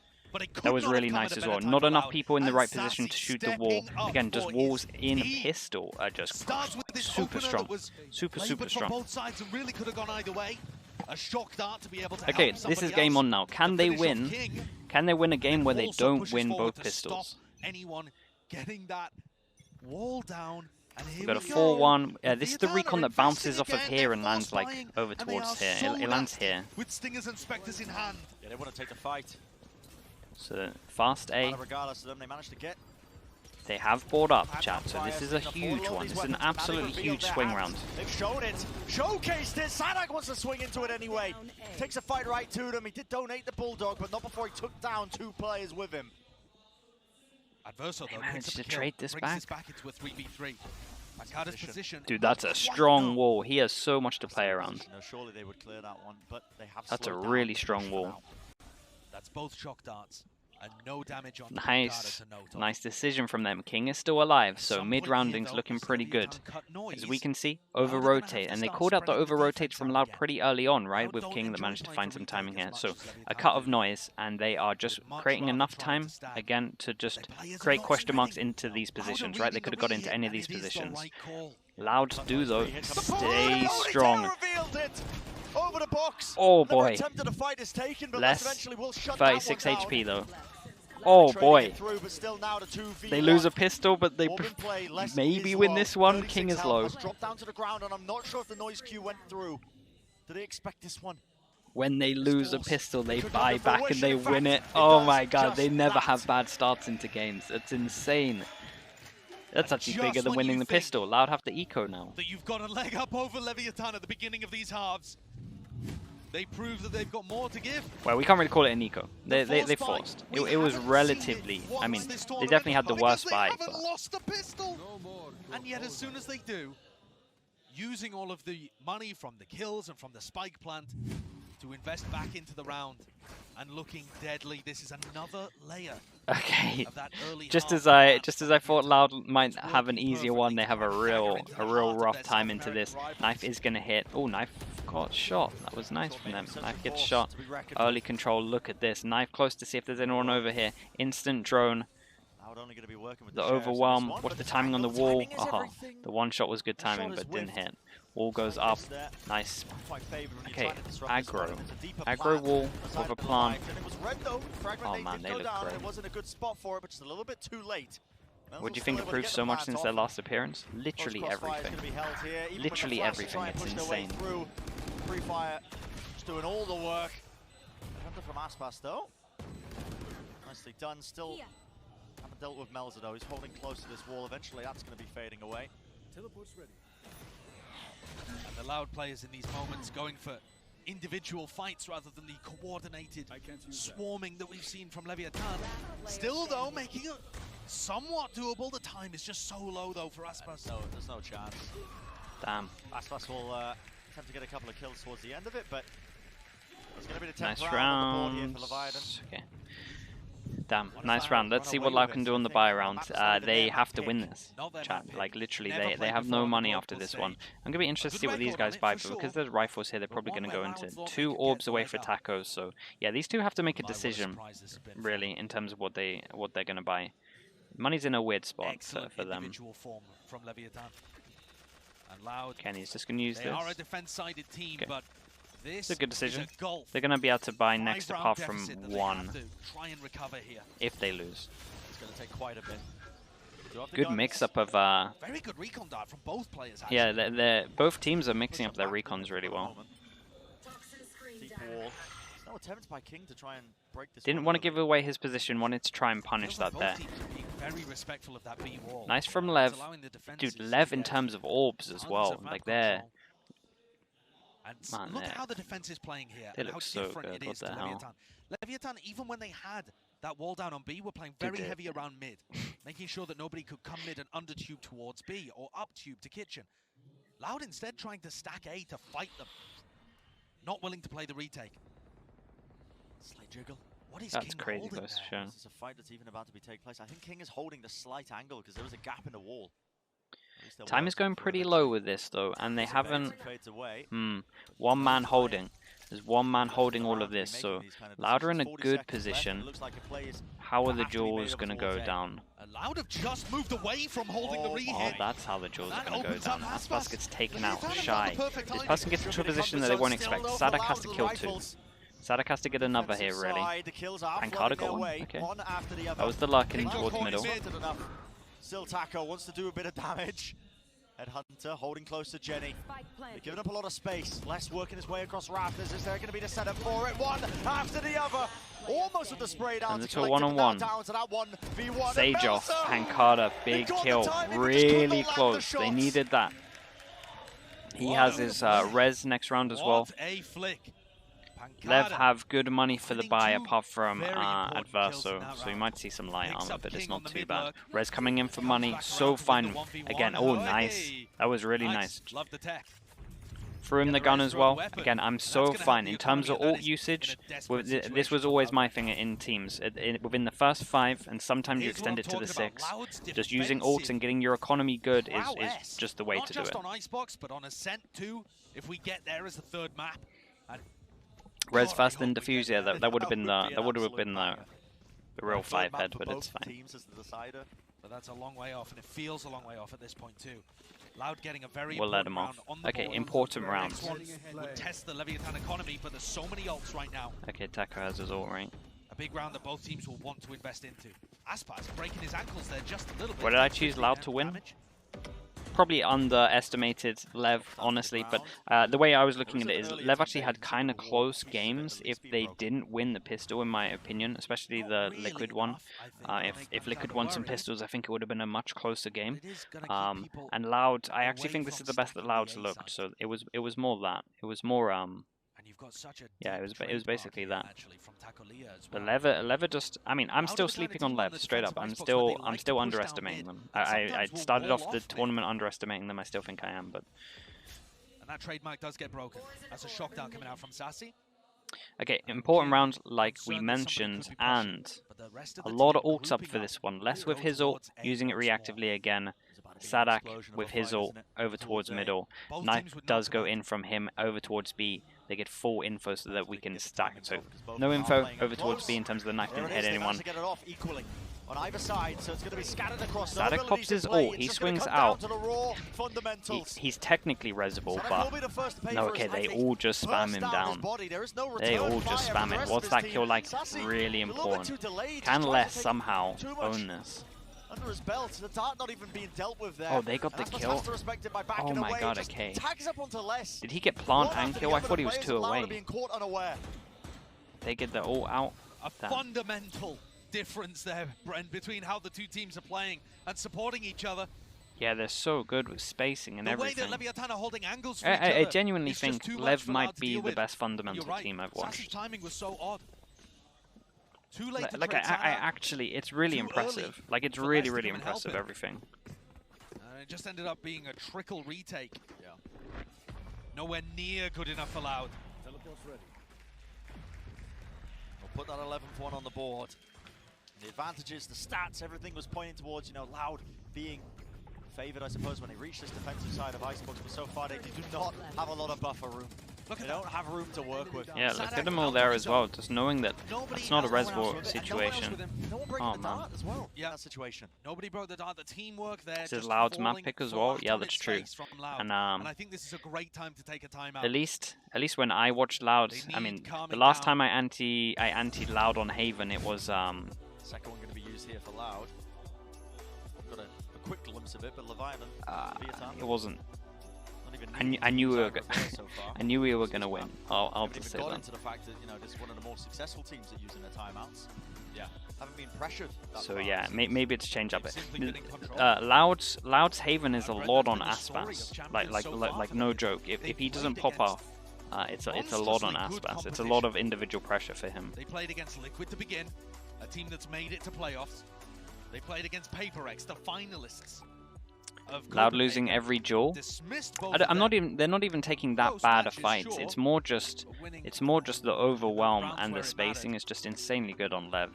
That was really nice as well. Not enough people in the right position to shoot the wall. Again, just walls in pistol are just super strong. Super strong.
Both sides and really could have gone either way. A shock dart to be able to
okay, this is game on now. Can they win? Can they win a game where they don't win both pistols?
Anyone getting that wall down.
We've got a 4-1. This is the recon that bounces off of here and lands like over towards here. It lands here.
With stingers and specters in hand.
Yeah, they want to take the fight.
So fast A.
Regardless of them, they managed to get
They have balled up, chat, so this is a huge one. This is an absolutely huge swing round.
They've shown it, showcased it. Sadak wants to swing into it anyway. Takes a fight right to them. He did donate the Bulldog, but not before he took down 2 players with him.
Adverso, though,
managed to trade this
brings
back.
this back into a 3v3. Akada's position.
Dude, that's a strong wall. He has so much to play around.
No, surely they would clear that one, but they have
That's a
slowed down
really
the
strong
push
wall.
now.
That's both shock darts. And no damage on
Nice, nice decision from them. King is still alive, so mid-rounding's looking pretty good. As we can see, over-rotate, and they called out the over-rotates from Loud pretty early on, right, with King that managed to find some timing here. So a cut of noise, and they are just creating enough time, again, to just create question marks into these positions, right? They could have got into any of these positions. Loud to do, though, stay strong.
Over the box.
Oh boy, less 36 HP though. Oh boy, they lose a pistol, but they maybe win this one. King is low.
Drop down to the ground, and I'm not sure if the noise queue went through. Did they expect this one?
When they lose a pistol, they buy back and they win it. Oh my god, they never have bad starts into games. It's insane. That's actually bigger than winning the pistol. Loud have the eco now.
That you've got a leg up over Leviatán at the beginning of these halves. They prove that they've got more to give.
Well, we can't really call it an eco. They forced. It was relatively. I mean, they definitely had the worst buy.
They haven't lost the pistol. And yet, as soon as they do, using all of the money from the kills and from the spike plant to invest back into the round and looking deadly. This is another layer.
Okay.
Of that early
just as I thought Loud might have an easier one, they have a real rough time into this. Knife is gonna hit. Oh, Knife got shot. That was nice from them. Knife gets shot. Early control. Look at this. Knife close to see if there's anyone over here. Instant drone. The overwhelm. What's the timing on the wall? Oh, the one shot was good timing, but didn't hit. Wall goes up. Nice. Okay, aggro. Aggro wall with a plant. Oh man, they look great.
It wasn't a good spot for it, but just a little bit too late.
What do you think improved so much since their last appearance? Literally everything. Literally everything. It's insane.
Free fire, just doing all the work. From Aspas though. Nicely done. Still haven't dealt with Melza though. He's holding close to this wall. Eventually that's going to be fading away.
Teleport's ready.
And the Loud players in these moments going for individual fights rather than the coordinated swarming that we've seen from Leviatán. Still though, making it somewhat doable. The time is just so low though for Aspas.
No, there's no chance.
Damn.
Aspas will attempt to get a couple of kills towards the end of it, but it's going to be the 10th
Nice
round on the board here for Leviathan.
Okay. Damn, nice round. Let's see what Loud can do on the buy round. They have to win this, chat. Like, literally, they have no money after this one. I'm going to be interested to see what these guys buy, but because there's rifles here, they're probably going to go into 2 orbs away for tacos. So, yeah, these two have to make a decision, really, in terms of what they're going to buy. Money's in a weird spot for them. Kenny's just going to use this.
They are a defense-sided team, but
it's a good decision. They're going to be able to buy next apart from 1 if they lose.
It's going to take quite a bit.
Good mix-up of...
Very good recon dart from both players.
Yeah, both teams are mixing up their recons really well.
Deep wall. No attempt by King to try and break this.
Didn't want to give away his position, wanted to try and punish that there.
Very respectful of that B wall.
Nice from Lev. Dude, Lev in terms of orbs as well. Like, they're...
And look at how the defense is playing here.
They look so good. What the hell?
Leviatán, even when they had that wall down on B, were playing very heavy around mid, making sure that nobody could come mid and undertube towards B or uptube to kitchen. Loud instead trying to stack A to fight them. Not willing to play the retake.
Slight jiggle.
What is
That's
King
crazy close to show.
This is a fight that's even about to take place. I think King is holding the slight angle because there was a gap in the wall.
Time is going pretty low with this though, and they haven't... one man holding. There's one man holding all of this, so Loud are in a good position. How are the duels going to go down?
Loud have just moved away from holding the re-hit.
Oh, that's how the duels are going to go down. Aspas gets taken out, shy. This person gets into a position that they won't expect. Sadak has to kill 2. Sadak has to get another here, really. Pancada got 1. Okay. That was the luck in towards middle.
Still Taco wants to do a bit of damage. Headhunter holding close to Jenny. They're giving up a lot of space. Les working his way across rafters. Is there going to be the setup for it? One after the other. Almost with the spray down.
And it's a one-on-one. Sage off, Pancada, big kill. Really close. They needed that. He has his res next round as well. Lev have good money for the buy apart from Adverso, so you might see some light armor, but it's not too bad. Res coming in for money, so fine. Again, oh nice. That was really nice. Threw him the gun as well. Again, I'm so fine. In terms of ult usage, this was always my thing in teams. Within the first 5, and sometimes you extend it to the 6, just using ults and getting your economy good is just the way to do it.
Not just on Icebox, but on Ascent too, if we get there as the 3rd map.
Res fast and defuse, yeah, that would have been the real 5 head, but it's fine.
But that's a long way off, and it feels a long way off at this point too. Loud getting a very
we'll let him off. Okay, important round.
Would test the Leviatán economy, but there's so many ults right now.
Okay, Taco has his ult, right?
A big round that both teams will want to invest into. Aspas breaking his ankles there just a little bit.
Where did I choose Loud to win? Probably underestimated Lev, honestly, but the way I was looking at it is Lev actually had kind of close games if they didn't win the pistol, in my opinion, especially the Liquid one. If Liquid won some pistols, I think it would have been a much closer game. And Loud, I actually think this is the best that Loud's looked, so it was more that. It was more yeah, it was basically that. But Lever just, I mean, I'm still sleeping on Lev, straight up. I'm still underestimating them. I started off the tournament underestimating them. I still think I am, but.
And that trademark does get broken. That's a shockdown coming out from Sassy.
Okay, important round like we mentioned, and a lot of ults up for this one. Less with his ult, using it reactively again. Sadak with his ult over towards middle. Knife does go in from him over towards B. They get full info so that we can stack. So no info over towards B in terms of the knife didn't hit anyone. Sadak pops his ult, he swings out. He's technically resable, but no, okay, they all just spam him down. They all just spam it. What's that kill like? Really important. Can Les somehow own this?
Under his belt, the dart not even being dealt with there.
Oh, they got the kill. Oh my god, okay. Did he get plant and kill? I thought he was 2 away. They get the all out.
A fundamental difference there, Brent, between how the two teams are playing and supporting each other.
Yeah, they're so good with spacing and everything.
The way that Leviatán are holding angles for
I genuinely think Lev might be the best fundamental team I've watched.
Sassy's timing was so odd.
Like I actually, it's really impressive. Like it's really, really impressive, everything.
It just ended up being a trickle retake. Yeah. Nowhere near good enough for Loud.
We'll put that 11th one on the board. The advantages, the stats, everything was pointing towards, you know, Loud being favored, I suppose, when they reach this defensive side of Icebox, but so far they do not have a lot of buffer room. They don't have room to work with.
Yeah, look at them all there as well, just knowing that it's not a reservoir situation. Oh man.
Yeah, that situation.
Nobody broke the dart, the teamwork there.
This is Loud's map pick as well. Yeah, that's true. And
I think this is a great time to take a timeout.
At least when I watched Loud, I mean, the last time I antied Loud on Haven, it was
Second one going to be used here for Loud. Got a quick glimpse of it, but Leviathan.
It wasn't. I knew we were I knew we were gonna win. I'll just say that.
Into the fact that, you know, this is one of the more successful teams at using their timeouts. Yeah, haven't been pressured.
So yeah, maybe it's change up. Loud's Haven is a lot on Aspas. Like no joke. If he doesn't pop off, it's a lot on Aspas. It's a lot of individual pressure for him.
They played against Liquid to begin, a team that's made it to playoffs. They played against PaperX, the finalists.
Loud losing every duel. They're not even taking that bad a fight. It's more just the overwhelm and the spacing is just insanely good on Lev.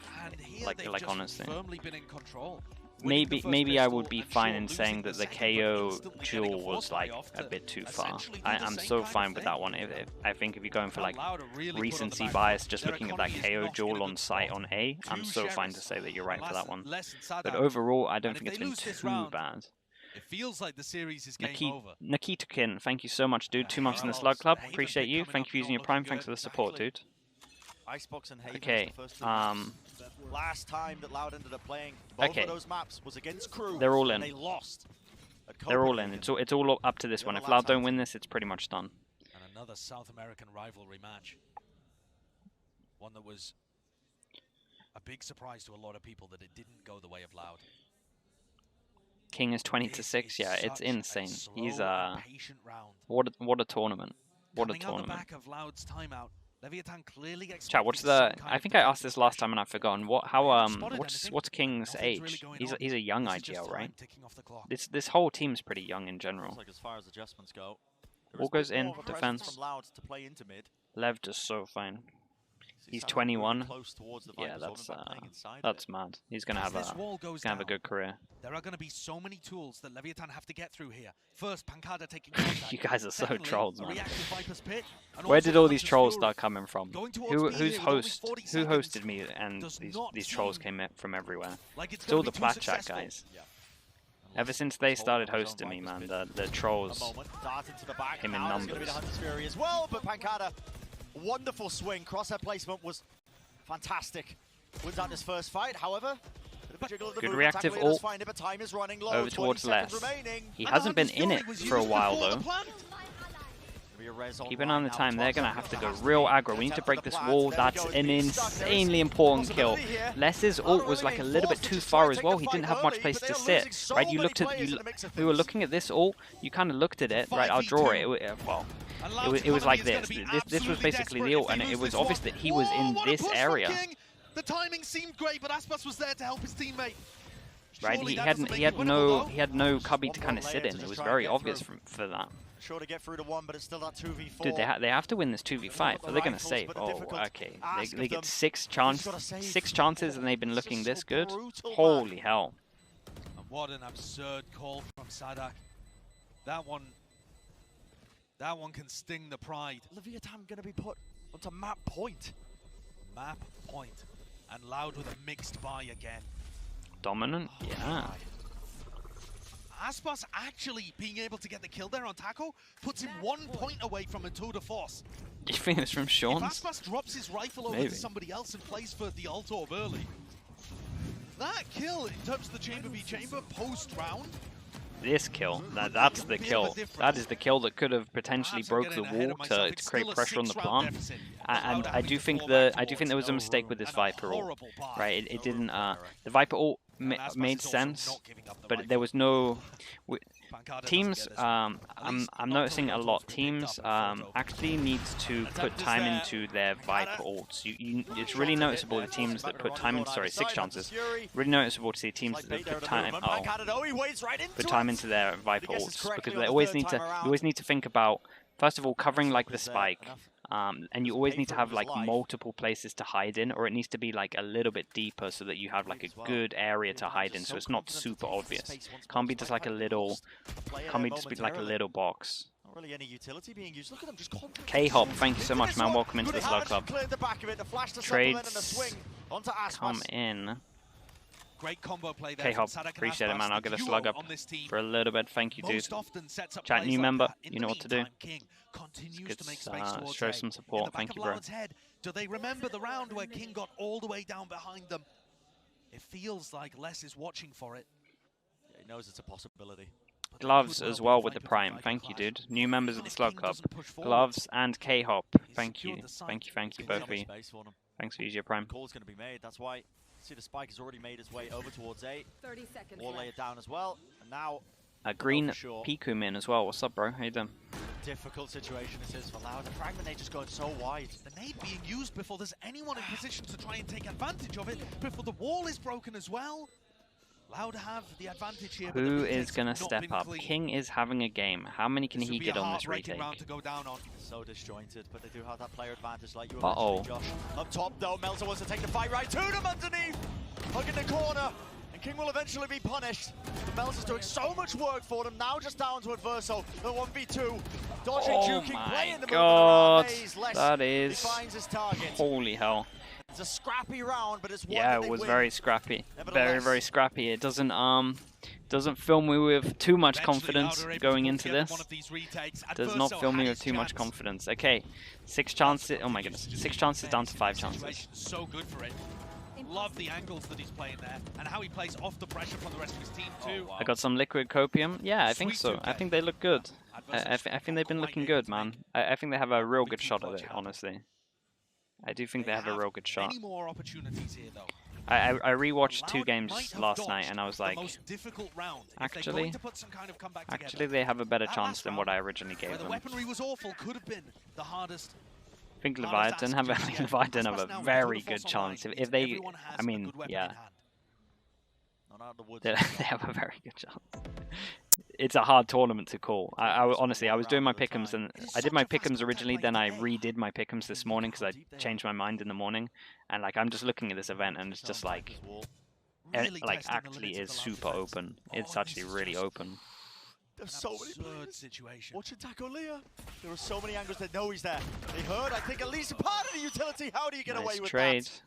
Like honestly. Maybe I would be fine in saying that the KO duel was like a bit too far. I'm so fine with that one. I think if you're going for like recency bias, just looking at that KO duel on site on A, I'm so fine to say that you're right for that one. But overall, I don't think it's been too bad.
It feels like the series is game over.
Nikitakin, thank you so much, dude. 2 months in the Slug Club. Appreciate you. Thank you for using your Prime. Thanks for the support, dude.
Icebox and Haven
okay.
Last time that Loud ended up playing both of those maps was against Crew.
They're all in.
They lost.
They're all in. It's all up to this one. If Loud don't win this, it's pretty much done.
And another South American rivalry match. One that was a big surprise to a lot of people that it didn't go the way of Loud.
King is 20-6. Yeah, it's insane. He's what a tournament. What a tournament.
Coming out the back of Loud's timeout, Leviatán clearly
Chat, what's the? I think I asked this last time and I've forgotten. What's King's age? He's a young IGL, right? This whole team's pretty young in general.
Like as far as adjustments go,
All goes in defense. Lev does so fine. He's 21. Yeah, that's mad. He's gonna have a good career.
There are gonna be so many tools that Leviatán have to get through here. First, Pancada taking contact.
You guys are so trolls, man.
Pit,
Where did all these trolls start coming from? Who hosted me? And these trolls came from everywhere. It's all the Plat Chat guys. Ever since they started hosting me, man, the trolls came in numbers.
As well, but Pancada, wonderful swing. Crosshair placement was fantastic. Wins out his first fight, however.
Good reactive ult over towards Les. He hasn't been in it for a while though. Keep an eye on the time. They're going to have to go real aggro. We need to break this wall. That's an insanely important kill. Les's ult was like a little bit too far as well. He didn't have much place to sit. Right? We were looking at this ult. You kind of looked at it. Right? I'll draw it. Well, it was like this. This was basically the ult, and it was obvious that he was in this area.
The timing seemed great, but Aspas was there to help his teammate.
Right? He had no cubby to kind of sit in. It was very obvious for that.
Sure to get through to one, but it's still that 2v4.
Dude, they have to win this 2v5, or they're gonna save. Oh, okay. They get 6 chances, and they've been looking this good. Holy hell!
And what an absurd call from Sadak. That one can sting the pride.
Leviatán gonna be put onto map point.
Map point, and Loud with a mixed buy again.
Dominant, yeah.
Aspas actually being able to get the kill there on Taco puts him 1 point away from a tour de force.
You think it's from Sean?
If Aspas drops his rifle over to somebody else and plays for the ult orb early, that kill in terms of the chamber v chamber post round.
This kill, that's the kill. That is the kill that could have potentially broke the wall to create pressure on the plant. And I do think there was a mistake with this Viper ult. Right? It didn't. The Viper ult made sense, but there was no. Teams, I'm noticing a lot. Teams actually needs to put time into their Viper ults. It's really noticeable the teams that put time in. Sorry, 6 chances. Really noticeable to see teams that put time. Put time into their Viper ults, because they always need to. You always need to think about, first of all, covering like the spike. And you always need to have like multiple places to hide in, or it needs to be like a little bit deeper so that you have like a good area to hide in, so it's not super obvious. Can't be just like a little, box.
Not really any utility being used. Look at them just
K-Hop, thank you so much, man. Welcome into the Slug Club. Trades come in.
Great combo play there.
K-Hop, appreciate it, man. I'll get a slug up for a little bit. Thank you, dude. Chat, new member, you know what to do. Show some support. Thank you, bro.
Do they remember the round where King got all the way down behind them? It feels like Les is watching for it.
Yeah, he knows it's a possibility.
Gloves as well with the Prime. Thank you, dude. New members of the Slug Club. Gloves and K-Hop. Thank you. Thank you, both of you. Thanks for using your Prime.
Call's going to be made. That's why. See, the spike has already made its way over towards A. 30 seconds. Or lay it down as well. And now,
Green Piku Min as well. What's up, bro? How you doing?
Difficult situation this is for Loud. The fragment nade just going so wide.
The nade being used before there's anyone in position to try and take advantage of it. Before the wall is broken as well. Loud have the advantage here.
Who is going to step up? King is having a game. How many can he get on this retake?
To go down on.
So disjointed, but they do have that player advantage like you were
mentioning,
Josh. Up top though, Melzer wants to take the fight right to them underneath. Hug in the corner, and King will eventually be punished. The Melzer's doing so much work for them, now just down to Adverso. The 1v2. Dodging, juking, playing the
God,
move.
That is...
Finds his target.
Holy hell.
It's a scrappy round, but it's one
it was very scrappy. Very scrappy. It doesn't fill me with too much confidence going into this. Does not fill me with too much confidence. Okay, 6 chances. Oh my goodness, 6 chances down to 5 chances.
So good for it. love the angles that he's playing there and how he plays off the pressure from the rest of his team too.
I got some liquid copium. Yeah, I think
Sweet
so.
2K.
I think they look good. I think they've been looking good, man. I think they have a real good shot at it, honestly. I do think they have a real good shot.
Many more opportunities here, though.
I rewatched 2
Loud
games
might have
last night,
dodged
and I was
the
like,
most difficult round. If they're
actually,
going to put some kind of comeback
actually
together.
they have a better
That
chance
last
than
round,
what I originally gave
where the
them.
weaponry was awful, could have been the hardest.
I think
hardest
Leviatán
ask
have
to get.
Leviatán have
That's
a
now
very
with Total
good
Force Online,
chance. If
means
they,
everyone has
I
a
mean,
good weapon
yeah,
in hand.
Not out of the woods.
they have a very good chance. It's a hard tournament to call. Honestly, I was doing my pick'ems, and I did my pick'ems originally, then I redid my pick'ems this morning because I changed my mind in the morning. And like, I'm just looking at this event, and it's just like,
Really
like
testing the
actually
limits of
is
the
super
Loud defense.
open. It's
Oh,
actually
this is
really
just
open.
There's
An
so many
absurd
players.
situation.
Watch Taco Leah. There are so many angles that know he's there. They heard, I think, at least part of the utility. How do you get away
Nice
with
trade.
that?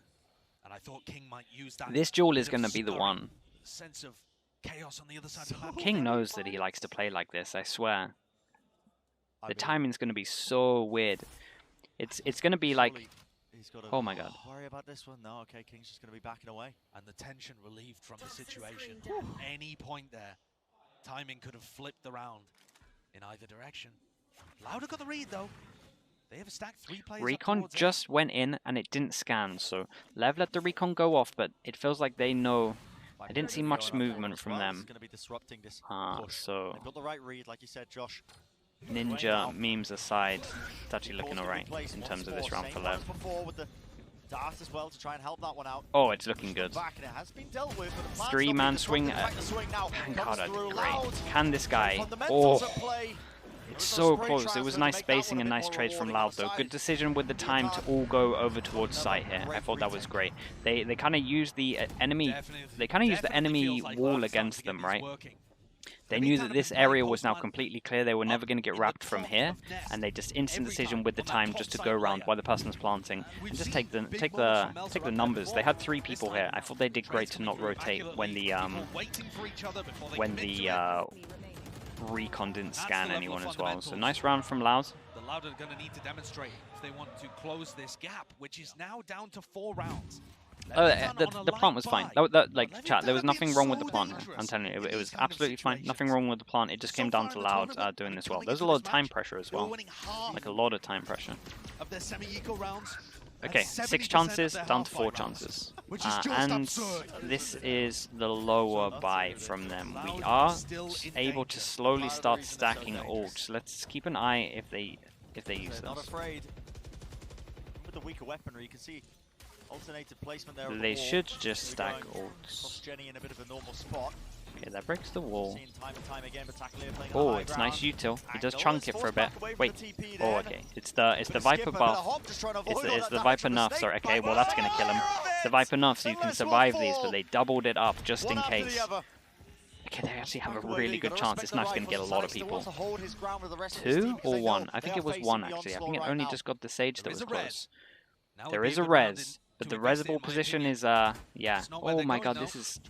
And I thought King might use that.
This duel is
bit of
going to be the
stirring,
one.
sense of chaos on the other side of the map.
King knows that he likes to play like this, I swear.
I
The
mean,
timing's going to be so weird. It's going to be like,
surely he's gotta
oh my god.
worry about this one. No, okay, King's just going to be backing away.
And the tension relieved from the situation. Any point there, timing could have flipped the round in either direction. Louder got the read though. They have stacked 3 players. up
Recon
towards
just went in and it didn't scan, so Lev let the recon go off, but it feels like they know. I didn't see much movement from them.
It's going to be disrupting this push.
So
They've got the right read, like you said, Josh.
Ninja memes aside, it's actually looking alright in terms of this round for Lev.
With the dart as well to try and help that one out.
Oh, it's looking good.
Back and it has been dealt with, but the plan's
3-man
not been
swing.
disrupted. The swing now comes
Pancada
through
did
Loud.
great. Can this guy?
Fundamentals
Oh,
at play.
it's so close. It was nice spacing and nice trades from Loud though. Good decision with the time to all go over towards site here. I thought that was great. They kind of used the enemy. They kind of used the enemy wall against them, right? They knew that this area was now completely clear. They were never going to get wrapped from here, and they just instant decision with the time just to go around while the person's planting and just take the numbers. They had 3 people here. I thought they did great to not rotate when the recon didn't scan anyone as well. So nice round from Loud.
The Loud are going to need to demonstrate if they want to close this gap, which is now down to 4 rounds.
The plant was fine. Like, chat, there was nothing wrong with the plant here. I'm telling you, it was absolutely fine. Nothing wrong with the plant. It just came down to Loud doing this well. There's a lot of time pressure as well. Like, a lot of time pressure.
Of their semi-eco rounds.
Okay, 6 chances, down to 4 chances. And this is the lower buy from them. We are able to slowly start stacking ults. Let's keep an eye if they use
Not
this.
afraid. With the weaker weaponry, you can see alternated placement there.
They should just stack ults.
Jenny in a bit of a normal spot.
Okay, that breaks the wall.
Seen time and time again, but Tackler playing on
Oh,
the high
it's nice
ground.
util. He does
Angle
chunk
is
it for a
forced
bit.
back away from
Wait.
the TP
Oh,
there.
okay. It's the Viper
Skip, a bit of
buff.
hop, just trying to avoid all
It's
that
the
damage
Viper
from the
nerfs.
snake.
Okay, well that's gonna kill him. It's the Viper nerfs, so you can survive these, but they doubled it up just in
One after the
case.
other.
Okay, they actually have a
Back away,
really
you
good
gotta
chance.
respect
This
the
knife's gonna get a
rifles.
lot
Alex
of
still
people.
wants to hold his ground with the rest of his team
2
because
or
they
1?
know
I
they
think
are
it was
facing
1
the
actually. I
onslaught
think it
right
only
now.
just got the Sage that
There
was
is a res.
close.
Now
There
would be
is
a
a
good round
res, but
to
the
invest in,
resable
in my
position
opinion.
is yeah.
It's not where
Oh
they're
my
going,
god,
though.
this is.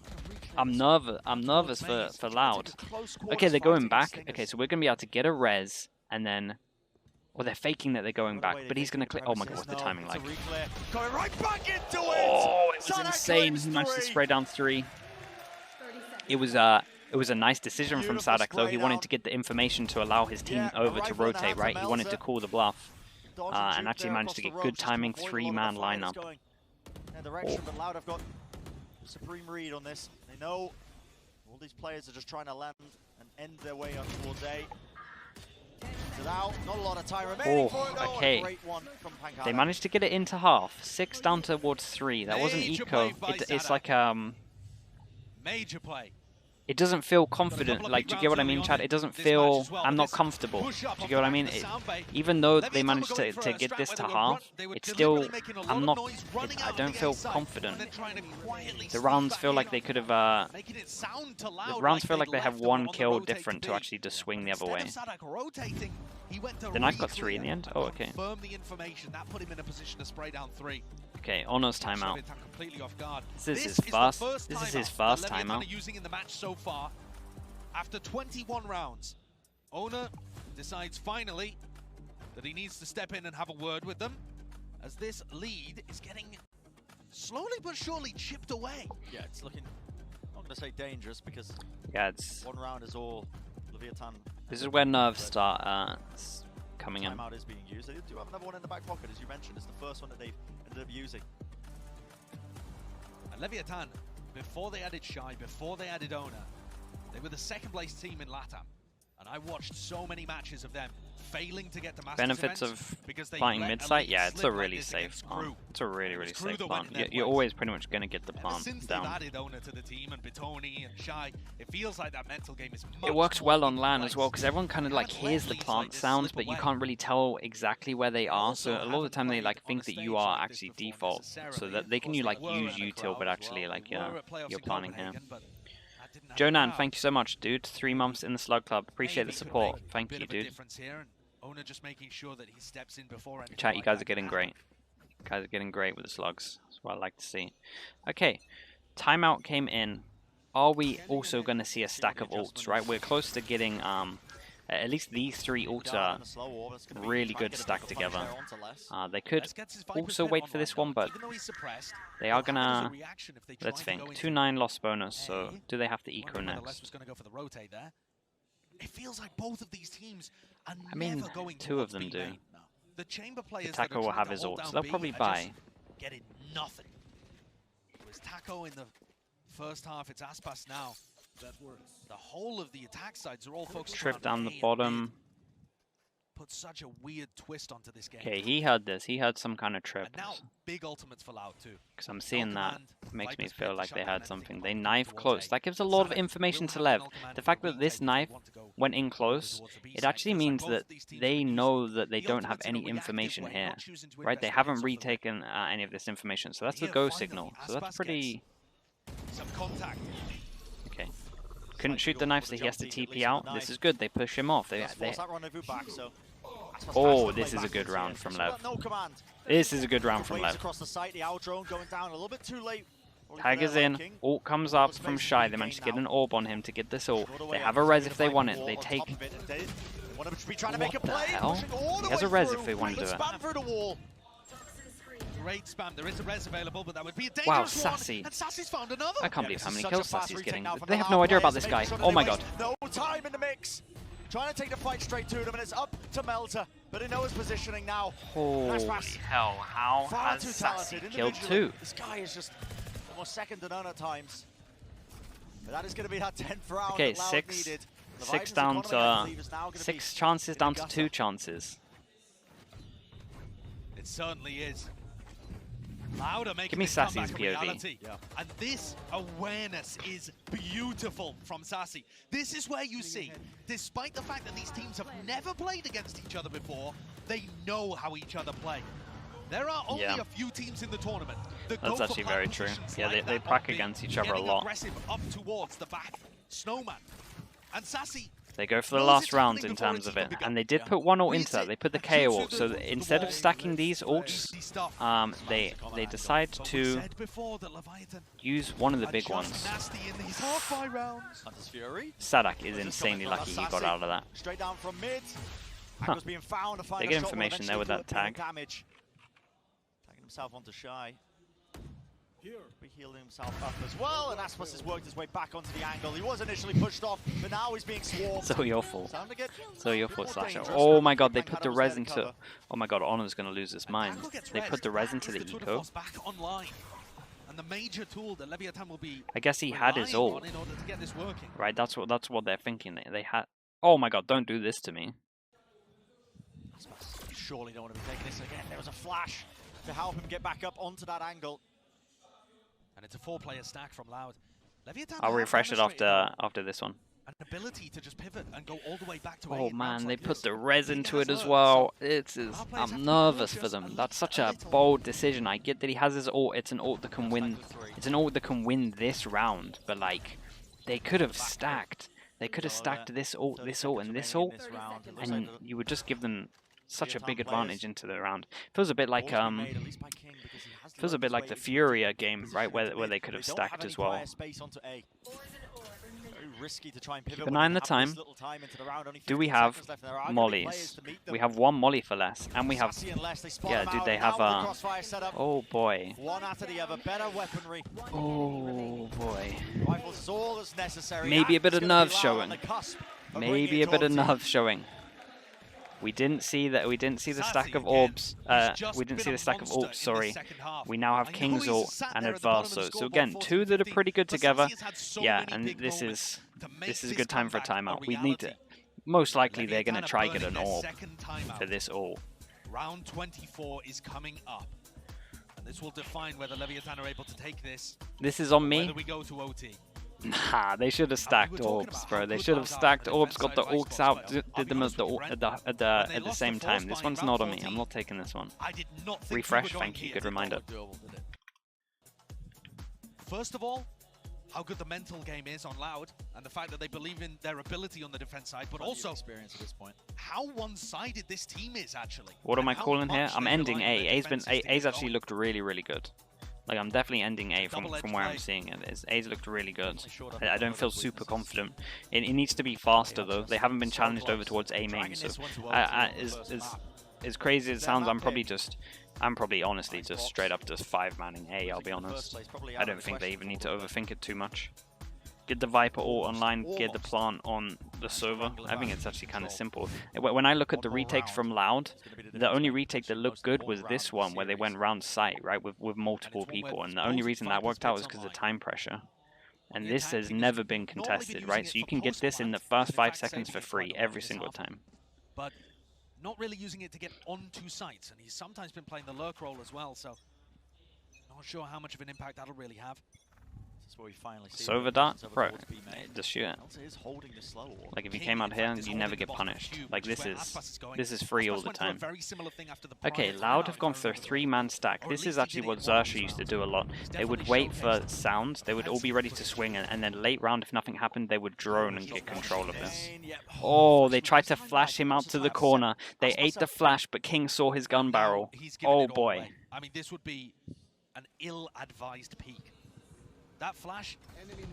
I'm nervous for Loud.
Close
Okay,
quarters
they're going
fighting
back.
Stingers.
Okay, so we're gonna be able to get a res and then. Well, they're faking that they're going back, but he's gonna click. Oh my god, what's the timing like?
Going right back into it.
Oh, it was
Sadak
insane.
claims
He managed to
3.
spray down 3. It was a nice decision from
Beautiful
Sadak though. He
spray
wanted
down.
to get the information to allow his team
Yeah, a
over to
rifle in the
rotate,
hands of
right? He wanted to
Melzer.
call the bluff.
Dodging
And
juke
actually
there
managed
across
to
the
get
ropes
good
just to
timing,
avoid a lot of
3-man
the fire that's
lineup.
going in their direction, but Loud have got supreme read on this. They know all these players are just trying to land and end their way up towards A. So now, not a lot of time remaining for it, though.
okay.
A great one from Pancada.
They managed to get it into half. 6 down towards 3. That wasn't
Major
eco.
play by
It's
Sadak.
like
Major play.
it doesn't feel confident. Like, do you get what I mean, Chad? It doesn't feel. I'm not comfortable. Do you get what I mean? Even though they managed to get this to half, it's still. I'm not. I don't feel confident. The rounds feel like they could have. The rounds feel like they have 1 kill different to actually just swing the other way. The knife got 3 in the end. Oh, okay.
Confirm the information that put him in a position to spray down 3.
Okay, Ono's timeout.
Leviatán completely off guard.
This is
the
first.
first
This is his
timeout
first
that Leviatán
timeout.
are using in the match so far. After 21 rounds, Ona decides finally that he needs to step in and have a word with them, as this lead is getting slowly but surely chipped away.
Yeah, it's looking, I'm not going to say dangerous because
Yeah, it's...
one round is all Leviatán.
This is where nerves start coming in.
Timeout is being used. They do have another one in the back pocket, as you mentioned. It's the first one that they've ended up using.
And Leviatán, before they added Shy, before they added Owner, they were the second place team in LATAM. And I watched so many matches of them failing to get to Masters
Benefits
events
of
they
playing
let
mid-site?
Elite
Yeah, it's a
slip like
really
this
safe
against
plant.
Crew.
It's a really,
It was
really
Crew
safe
that
plant.
went in their
You're
place.
always pretty much going to get the
Ever
plant
since
down.
they've added Owner to the team and Bitoni and Shy, it feels like that mental game is much
It works
more
well on
in
LAN
place.
as well, because everyone kind of like hears the plant sounds, but you can't really tell exactly where they are. So a lot of the time they like think that you are actually default, so that they can use util, but actually like you're planning here. Jonan, thank you so much, dude. 3 months in the Slug Club. Appreciate the support. Thank you, dude.
Owner just making sure that he steps in before anything
Chat, you
like
guys
that
are getting
can
great. You guys are getting great with the slugs. That's what I like to see. Okay, timeout came in. Are we also going to see a stack of ults, right? We're close to getting at least these 3 ults are really good stacked together. They could also wait for this one, but they are going to... Let's think. 2-9 loss bonus, so do they have to eco next?
It feels like both of these teams are
I mean,
never going
2 of
towards
them
B
do.
main. The chamber players
Taco will have his ult, so they'll probably buy.
Getting nothing. It was Taco in the first half, it's Aspas now. The whole of the attack sides are all focused
Trip
around
down
A
the
and
bottom.
mid. Put such a weird twist onto this game.
Okay, he heard this. He heard some kind of trip.
And now big ultimates for Loud too.
Because I'm seeing that. Makes me feel like they had
had
something. They knife close. That gives a lot of information to Lev. The fact that this knife went in close, it actually means that they know that they don't have any information here. Right? They haven't retaken any of this information. So that's a go signal. So that's pretty...
Some contact.
Okay. Couldn't shoot the knife, so he has to TP out. This is good. They push him off. Oh, this is a good round from Lev. This is a good round from Lev. Tag is in. Ult comes up from Shy. They managed to get an orb on him to get this ult. They have a res if they want it. They take... What the hell? He has a res if they want to do it.
Great spam. There is a res available, but that would be a dangerous
Wow, Sassy.
one. And Sassy's found another.
I can't believe how many kills Sassy's getting. They have no idea about this guy. Oh my god.
No time in the mix. Trying to take the fight straight to them, and it's up to Melter. But he knows his positioning now.
Holy hell, how has Sassy killed 2?
This guy is just almost second to none at times. But that is going to be that 10th round.
Okay,
that Loud
6
needed.
6 down to 6 chances down to 2 chances.
It certainly is. Louder making
Give me
this
Sassy's
comeback a
POV.
reality. Yeah. And this awareness is beautiful from Sassy. This is where you see, despite the fact that these teams have never played against each other before, they know how each other play. There are only a few teams in the tournament that
That's
go
actually
for
very true.
positions
Yeah,
like
they
that
pack
on B,
against each other a
getting
lot.
aggressive up towards the back. Snowman. And Sassy,
They go for the last round in terms of it, and they did put 1 ult into that. They put the KO ult, so instead of stacking these ults, they decide to use one of the big ones. Sadak is insanely lucky he got out of that.
Straight down from mid.
Huh.
Being found to find
They
a
get
shot will
information there with
eventually
that
put
tag.
damage. Tagging himself onto Shy. Be healing himself up as well, and Aspas has worked his way back onto the angle. He was initially pushed off, but now he's being swarmed.
So your fault.
Sounding it
So your fault,
more
Slasher.
dangerous.
Oh my god, they put the
Shadows
res
there to
into...
cover.
Oh my god, Honor's gonna lose his mind. They put the res into the eco.
Back online. And the major tool that Leviatán will be
I guess he had his
relying
ult.
on in order to get this working.
Right, that's what they're thinking. They had... Oh my god, don't do this to me.
Aspas surely don't want to be taking this again. There was a flash to help him get back up onto that angle.
And it's a 4-player stack from Loud. Leviatán
I'll
have
refresh it
demonstrated
after this one.
an ability to just pivot and go all the way back to A
Oh
in rounds
man, they
like
put
this.
the res
He
into
has
it as
learned,
well.
so
I'm
our players have to be
nervous for
cautious
them.
and
That's such a
little
bold decision. I get that he has his ult. It's an ult that can win. It's an ult that can win this round. But like, they could have stacked. They could have stacked this ult, and this ult, and you would just give them such a big advantage into the round. Feels a bit like feels a bit like the Furia game, right, where they could have stacked as well.
Very risky to try and pivot.
Keep an eye on the time. Do we have mollies? We have one molly for less, and we have. Yeah, dude, they have a. Oh boy.
One after the other, better weaponry.
Oh boy.
Rifles is all that's necessary.
Maybe a bit of
It's gonna
nerve
be Loud
showing.
on the cusp of
Maybe
bringing
a
it
bit of
towards
nerve showing. We didn't see that. We didn't see the stack of orbs. We didn't see the stack of orbs. Sorry. We now have King's ult and Adverso. So again, two that are pretty good together. Yeah, and this is a good time for a timeout. We need to. Most likely they're gonna try get an orb for this ult.
Round 24 is coming up, and this will define whether Leviatán are able to take this.
This is on me.
Whether we go to OT.
Nah, they should have stacked orbs, bro. They should have stacked orbs, got the ults out, did them at the same time. This one's not on me. I'm not taking this one. Refresh, thank you. Good reminder.
First of all, how good the mental game is on Loud, and the fact that they believe in their ability on the defense side, but also
experience at this point.
How one-sided this team is actually.
What am I calling here? I'm ending A. A's actually looked really, really good. Like, I'm definitely ending A from where I'm seeing it. A's looked really good. I don't feel super confident. It needs to be faster, though. They haven't been challenged over towards A main, so as crazy as it sounds, I'm probably honestly just straight up just 5-manning A, I'll be honest. I don't think they even need to overthink it too much. Get the Viper ult online, get the plant on the server. I think it's actually kind of simple. When I look at the retakes from Loud, the only retake that looked good was this one, where they went round site, right, with multiple people. And the only reason that worked out was because of time pressure. And this has never been contested, right? So you can get this in the first 5 seconds for free every single time.
But not really using it to get onto sites, and he's sometimes been playing the lurk role as well, so not sure how much of an impact that'll really have.
Silver dart? Bro, just shoot it. Like, if you came out here, you never get punished. Like, this is free all the time. Okay, Loud have gone for a 3-man stack. This is actually what Xerxia used to do a lot. They would wait for sounds, they would all be ready to swing, and then late round, if nothing happened, they would drone and get control of this. Oh, they tried to flash him out to the corner. They ate the flash, but King saw his gun barrel. Oh boy.
I mean, this would be an ill-advised peek. That flash,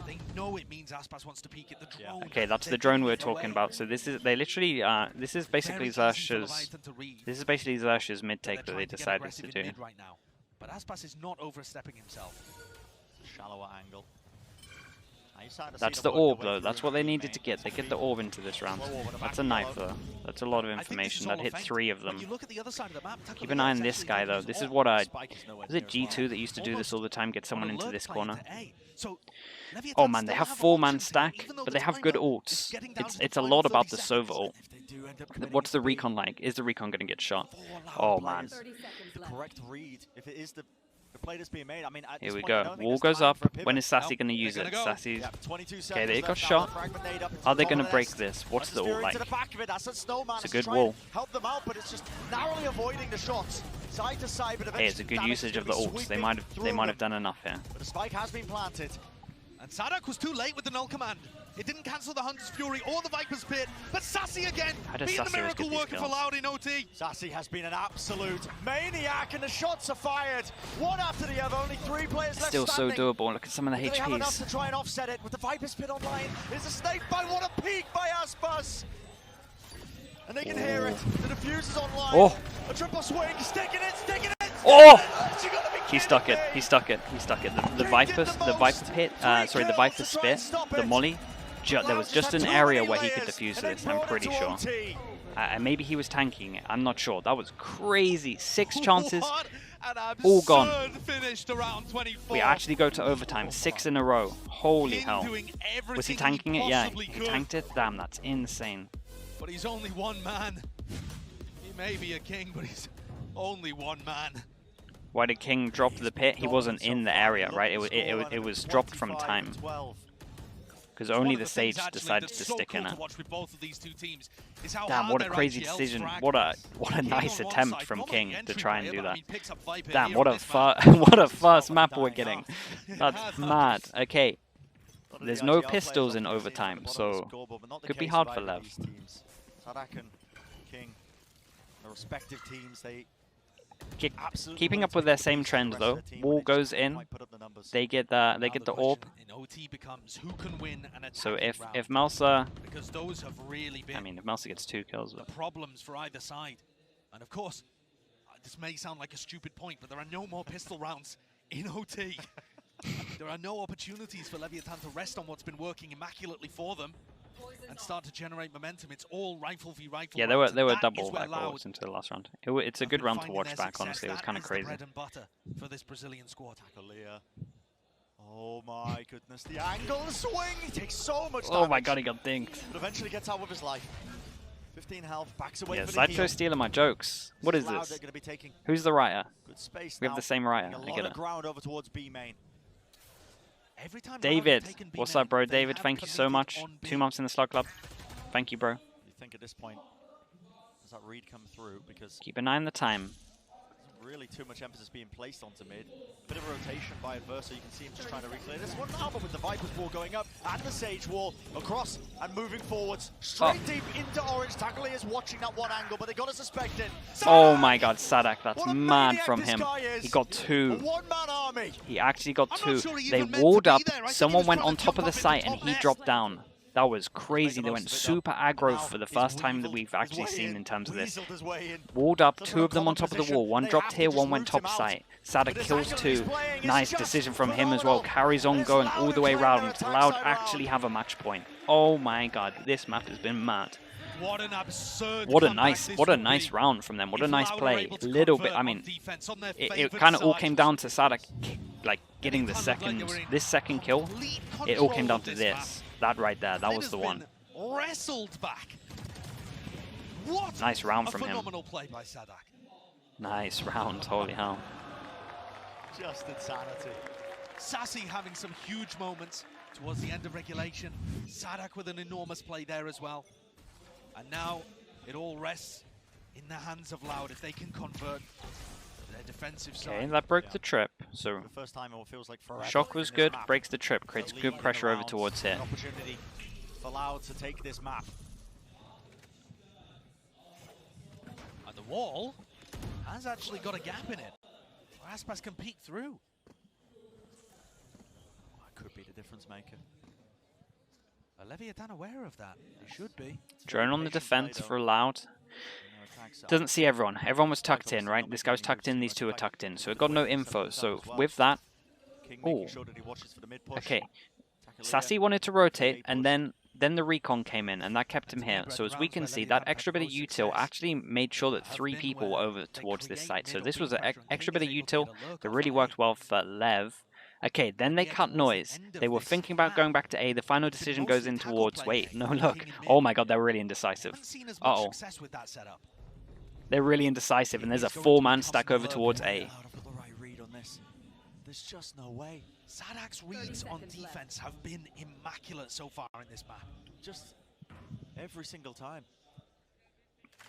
they know it means Aspas wants to peek at the drone.
Okay, that's the drone we were talking about. So this is, they literally, this is basically Xerxia's mid-take that they decided to do.
Right now. But Aspas is not overstepping himself.
Shallower angle.
That's the orb, though. That's what they needed to get. They get the orb into this round. That's a knife, though. That's a lot of information. That hit 3 of them. Keep an eye on this guy, though. This is what was it G2 that used to do this all the time? Get someone into this corner. Oh man, they have 4-man stack, but they have good ults. It's a lot about the Sova ult. What's the recon like? Is the recon going to get shot? Oh man.
The correct read, if it is the play that's being made. I mean,
here we go. Wall goes up. When is Sassy going to use it? Sassy's... Okay, they got shot. Are they going to break this? What's the ult like? It's a good wall.
Help them out, but it's just narrowly avoiding the shots. Side to side, but
hey, it's a good usage of the ults. They might have done enough here.
But the spike has been planted.
And Sadak was too late with the null command. It didn't cancel the Hunter's Fury or the Viper's Pit, but Sassy again, being the miracle working for Loud in OT.
Sassy has been an absolute maniac, and the shots are fired, one after the other. Only 3 players left
still
standing.
So doable. Look at some of the HPs.
They have enough to try and offset it with the Viper's Pit online. There's a snake bite, what a peek by Aspas. And they can hear it. The diffuse is online.
Oh.
A triple swing, sticking it, sticking it.
Oh! He stuck it. He stuck it. He stuck it. The Viper Pit. Sorry, the Viper Spit. The Molly. There was just an area where he could defuse this. I'm pretty sure. Maybe he was tanking it. I'm not sure. That was crazy. 6 chances. All gone. We actually go to overtime. 6 in a row. Holy hell. Was he tanking it? Yeah, he tanked it. Damn, that's insane.
But he's only one man. He may be a king, but he's only one man.
Why did King drop the pit? He wasn't in the area, right? It was dropped from time. Because only the Sage decided to stick in it. Damn, what a crazy decision. What a nice attempt from King to try and do that. Damn, what a first map we're getting. That's mad. Okay. There's no pistols in overtime, so could be hard for Lev.
Sadak and King, the respective teams, they
Keeping up with their same trends though. Wall goes in. They get the orb.
In OT becomes who can win an
So
attacking
if
round,
Melsa,
because those have really been
I mean, if Melsa gets 2 kills,
the problems for either side. And of course, this may sound like a stupid point, but there are no more pistol rounds in OT. There are no opportunities for Leviatán to rest on what's been working immaculately for them and start to generate momentum. It's all rifle v rifle.
yeah, they
rounds,
were
and that
double
is where
back
Loud
rolls into the last round. It's a good
have been
round to
finding
watch
their
back.
success.
Honestly, it was
That
kind of
is the
crazy.
bread and butter for this Brazilian squad.
Takalea. Oh my goodness, the angle, the swing, he takes so much damage.
Oh my god, he got dinked.
But eventually gets out with his life. 15 health, backs away
Yeah,
for the heal.
Sideshow stealing my jokes. What is
Loud,
this?
they're going to be taking
Who's the writer?
good space
We have
now.
the same writer.
A
I
lot
get
of
it.
ground over towards B main.
Every time Loud
David,
have taken B
what's
main,
up, bro?
they
David,
have
thank you so
committed
much.
on B.
2 months in the slot club. Thank you, bro.
You think at this point, does that read come through? Because
Keep an eye on the time.
really too much emphasis being placed onto mid. Bit of a rotation by Adversa. You can see him just trying to reclear this one now, but with the Viper's wall going up and the Sage wall across and moving forwards. Straight deep into orange. Tackle is watching that one angle, but they got to suspect it.
Oh my god, Sadak, that's
What a
mad
maniac
from
this
him.
guy is.
He got
A
2.
one-man army.
He actually got
I'm
2.
not sure he
They
even meant
walled
to be
up,
there. I think he
someone
was
went
trying
on
to
top of
jump
the
up
site
into
and
top
he
net.
dropped down. That was crazy.
Make
They
the
went
most of it,
super
though.
aggro
Now
for the
he's
first time that
weaseled
we've
his
actually
way
seen in terms of this.
weaseled his way in.
Walled up,
Doesn't
2 of
have
them on
common
top of the
position.
wall. One
They
dropped
have to
here,
just
one went
root
top
him out.
site.
But
Sadak
this
kills
angle he's
2.
playing is
Nice
just
decision from him as well.
phenomenal.
Carries on
It's
going
Loud
all the way
playing their
around.
attack
Loud
side
actually
round.
have a match point. Oh my god, this map has been mad.
What an absurd
What a
comeback
nice,
this
what a
will
nice
be.
round from them. What a
If
nice
Loud are
play.
able to
Little bit.
convert
I
on
mean,
defense on their
it
favoured
kind of all
side,
came down to Sadak, like getting the
it sounded like they
second,
were in
this second kill.
complete
It all came
control
down
of
to
this map.
this. That right there. That
It
was
has
the
been
one.
wrestled back. What
Nice round
a
from him.
phenomenal play by Sadak.
Nice round. Holy hell.
Just insanity.
Sassy having some huge moments towards the end of regulation. Sadak with an enormous play there as well. And now it all rests in the hands of Loud if they can convert their defensive
Okay,
side.
that broke the trip. So
The first time in what feels like forever.
shock was
in this
good.
map.
Breaks the trip. Creates
So
good
leading
pressure
the
over
rounds,
towards here.
an opportunity for Loud to take this map.
And the wall has actually got a gap in it. Where Aspas can peek through.
That could be the difference maker.
Are Leviatán aware of that? They should be.
Drone on the
Patient play,
defense
though.
for Loud.
No attack set up.
Doesn't see everyone. Everyone was tucked in, right? This guy was tucked in. These 2 were tucked in. So it got no info. So with that,
King making
Ooh.
sure that he watches for the mid push.
okay.
Takalea.
Sassy wanted to rotate, and then the recon came in, and that kept him here. So as we can see, that extra bit of util actually made sure that 3 people were over towards this site. So this was an extra bit of util that really worked well for Lev. Okay, then they cut noise. They were thinking about going back to A. The final decision goes in towards... Wait, no, look. Oh my god, they're really indecisive.
Haven't seen as much
Uh-oh.
success with that setup.
They're really indecisive, and there's a 4-man stack over towards A.
Loud have got the right read on this. There's just no way.
Sadak's reads on defense have been immaculate so far in this map.
Just every single time.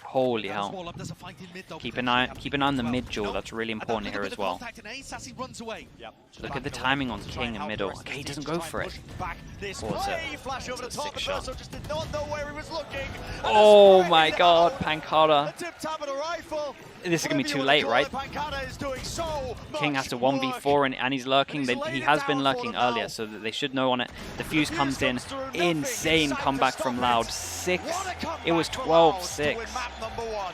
Holy
There's
hell.
wall up, there's a fight in mid though,
Keep
because
an
they
eye
have
on the
as well.
mid duel.
No,
That's really
and that
important
little
here
bit
as
of
well.
contact in A, Sassy runs away.
Yep.
Look at the timing on King in middle. Okay, he doesn't go for it.
Back this
What was
way.
it?
Flash over the
It's a
top.
sick
The
shot.
Verso just did not know where he was looking. And
Oh
a
my
spray
god,
down.
Pancata.
A tip tap of the rifle.
This is going to be
Whatever
too
you
late,
wanna
right?
call it, Pancata is doing so
King
much
has to
work.
1v4 and he's lurking.
And he's laid
He
it
has
down
been
for
lurking
them now.
earlier, so that they should know on it. The fuse comes in.
comes through, nothing.
Insane
Decide to
comeback
stop
from
it.
Loud. 6.
What a comeback
It was
for Loud to
12-6.
win map number 1.